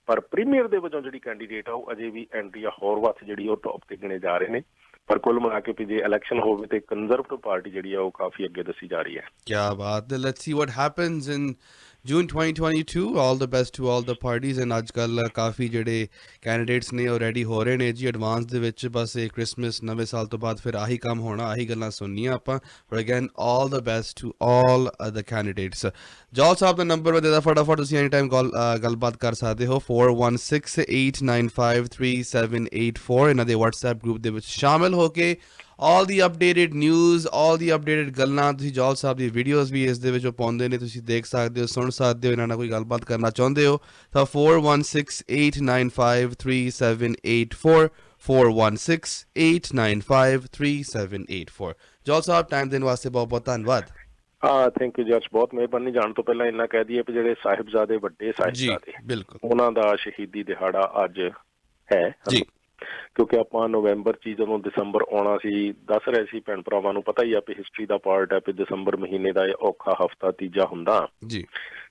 ਪਰ ਪ੍ਰੀਮੀਅਰ ਦੇ ਵਜੋਂ ਜਿਹੜੀ ਕੈਂਡੀਡੇਟ ਆ ਉਹ ਅਜੇ ਵੀ ਐਂਡਰੀਆ ਹੋਰਵਥ ਜਿਹੜੀ ਉਹ ਟੌਪ ਤੇ ਗਿਣੇ ਜਾ ਰਹੇ ਨੇ। ਪਰ ਕੁੱਲ ਮਿਲਾ ਕੇ ਵੀ ਜੇ ਇਲੈਕਸ਼ਨ ਹੋਵੇ ਤੇ ਕੰਜ਼ਰਵੇਟਿਵ ਪਾਰਟੀ ਜਿਹੜੀ ਆ ਉਹ ਕਾਫੀ ਅੱਗੇ ਦੱਸੀ ਜਾ ਰਹੀ ਹੈ। ਕਿਆ ਬਾਤ ਹੈ। Let's see what happens in June 2022 all the best to all the parties and ਅੱਜ ਕੱਲ ਕਾਫੀ ਜਿਹੜੇ ਕੈਂਡੀਡੇਟਸ ਨੇ ਉਹ ਰੈਡੀ ਹੋ ਰਹੇ ਨੇ ਜੀ ਐਡਵਾਂਸ ਦੇ ਵਿੱਚ ਬਸ ਇਹ ਕ੍ਰਿਸਮਸ ਨਵੇਂ ਸਾਲ ਤੋਂ ਬਾਅਦ ਫਿਰ ਆਹੀ ਕੰਮ ਹੋਣਾ ਆਹੀ ਗੱਲਾਂ ਸੁਣਨੀਆਂ ਆਪਾਂ ਪਰ again all the best to all the candidates Jaul Sahib the number ਦੇ ਦਾ ਫਟਾਫਟ ਤੁਸੀਂ ਐਨੀ ਟਾਈਮ ਗੱਲਬਾਤ ਕਰ ਸਕਦੇ ਹੋ 4168953784 ਇਹਨਾਂ ਦੇ WhatsApp ਗਰੁੱਪ ਦੇ ਵਿੱਚ ਸ਼ਾਮਿਲ ਹੋ ਕੇ all the updated news all the updated ਗੱਲਾਂ ਤੁਸੀਂ ਜੌਲ ਸਾਹਿਬ ਦੀ ਵੀਡੀਓਜ਼ ਵੀ ਇਸ ਦੇ ਵਿੱਚ ਪਾਉਂਦੇ ਨੇ ਤੁਸੀਂ ਦੇਖ ਸਕਦੇ ਹੋ ਸੁਣ ਸਕਦੇ ਹੋ ਇਹਨਾਂ ਨਾਲ ਕੋਈ ਗੱਲਬਾਤ ਕਰਨਾ ਚਾਹੁੰਦੇ ਹੋ ਤਾਂ 4168953784 4168953784 ਜੌਲ ਸਾਹਿਬ ਟਾਈਮ ਦੇਣ ਵਾਸਤੇ ਬਹੁਤ ਬਹੁਤ ਧੰਨਵਾਦ ਥੈਂਕ ਯੂ ਜੱਜ ਬਹੁਤ ਮਿਹਰਬਾਨੀ ਜਾਣ ਤੋਂ ਪਹਿਲਾਂ ਇੰਨਾ ਕਹਿ ਦਈਏ ਕਿ ਜਿਹੜੇ ਸਾਹਿਬਜ਼ਾਦੇ ਵੱਡੇ ਸਾਹਿਬਜ਼ਾਦੇ ਬਿਲਕੁਲ ਉਹਨਾਂ ਦਾ ਸ਼ਹੀਦੀ ਦਿਹਾੜਾ ਅੱਜ ਹੈ ਜੀ ਕਿਉਂਕਿ ਆਪਾਂ ਨਵੰਬਰ 'ਚ ਜਦੋਂ ਦਸੰਬਰ ਆਉਣਾ ਸੀ ਦੱਸ ਰਹੇ ਸੀ ਭੈਣ ਭਰਾਵਾਂ ਨੂੰ ਪਤਾ ਹੀ ਆ ਵੀ ਹਿਸਟਰੀ ਦਾ ਪਾਰਟ ਹੈ ਵੀ ਦਸੰਬਰ ਮਹੀਨੇ ਦਾ ਇਹ ਔਖਾ ਹਫਤਾ ਤੀਜਾ ਹੁੰਦਾ ਜੀ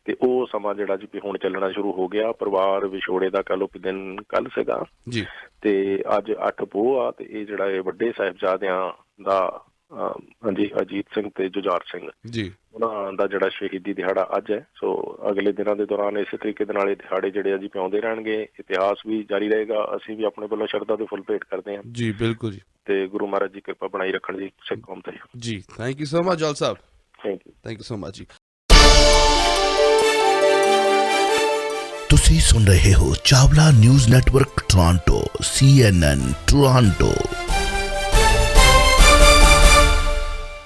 ਤੇ ਉਹ ਸਮਾਂ ਜਿਹੜਾ ਜੀ ਵੀ ਹੁਣ ਚੱਲਣਾ ਸ਼ੁਰੂ ਹੋ ਗਿਆ ਪਰਿਵਾਰ ਵਿਛੋੜੇ ਦਾ ਕਹਿ ਲਓ ਵੀ ਦਿਨ ਕੱਲ ਸੀਗਾ ਜੀ ਤੇ ਅੱਜ 8 ਪੋਹ ਆ ਤੇ ਇਹ ਜਿਹੜਾ ਇਹ ਵੱਡੇ ਸਾਹਿਬਜ਼ਾਦਿਆਂ ਦਾ ਹਾਂਜੀ ਅਜੀਤ ਸਿੰਘ ਤੇ ਜੁਝਾਰ ਸਿੰਘ ਜੀ ਉਹਨਾਂ ਦਾ ਜਿਹੜਾ ਸ਼ਹੀਦੀ ਦਿਹਾੜਾ ਅੱਜ ਹੈ ਸੋ ਅਗਲੇ ਦਿਨਾਂ ਦੇ ਦੌਰਾਨ ਇਸੇ ਤਰੀਕੇ ਦੇ ਨਾਲ ਇਹ ਦਿਹਾੜੇ ਜਿਹੜੇ ਆ ਜੀ ਪਿਆਉਂਦੇ ਰਹਿਣਗੇ ਇਤਿਹਾਸ ਵੀ ਜਾਰੀ ਰਹੇਗਾ ਅਸੀਂ ਵੀ ਆਪਣੇ ਵੱਲੋਂ ਸ਼ਰਧਾ ਦੇ ਫੁੱਲ ਭੇਟ ਕਰਦੇ ਹਾਂ ਜੀ ਬਿਲਕੁਲ ਜੀ ਤੇ ਗੁਰੂ ਮਹਾਰਾਜ ਜੀ ਕਿਰਪਾ ਬਣਾਈ ਰੱਖਣ ਜੀ ਸਿੱਖ ਕੌਮ ਤੇ ਜੀ thank you so much Jaul Sahib thank you so much ਜੀ ਤੁਸੀਂ ਸੁਣ ਰਹੇ ਹੋ Chawla news network Toronto CNN Toronto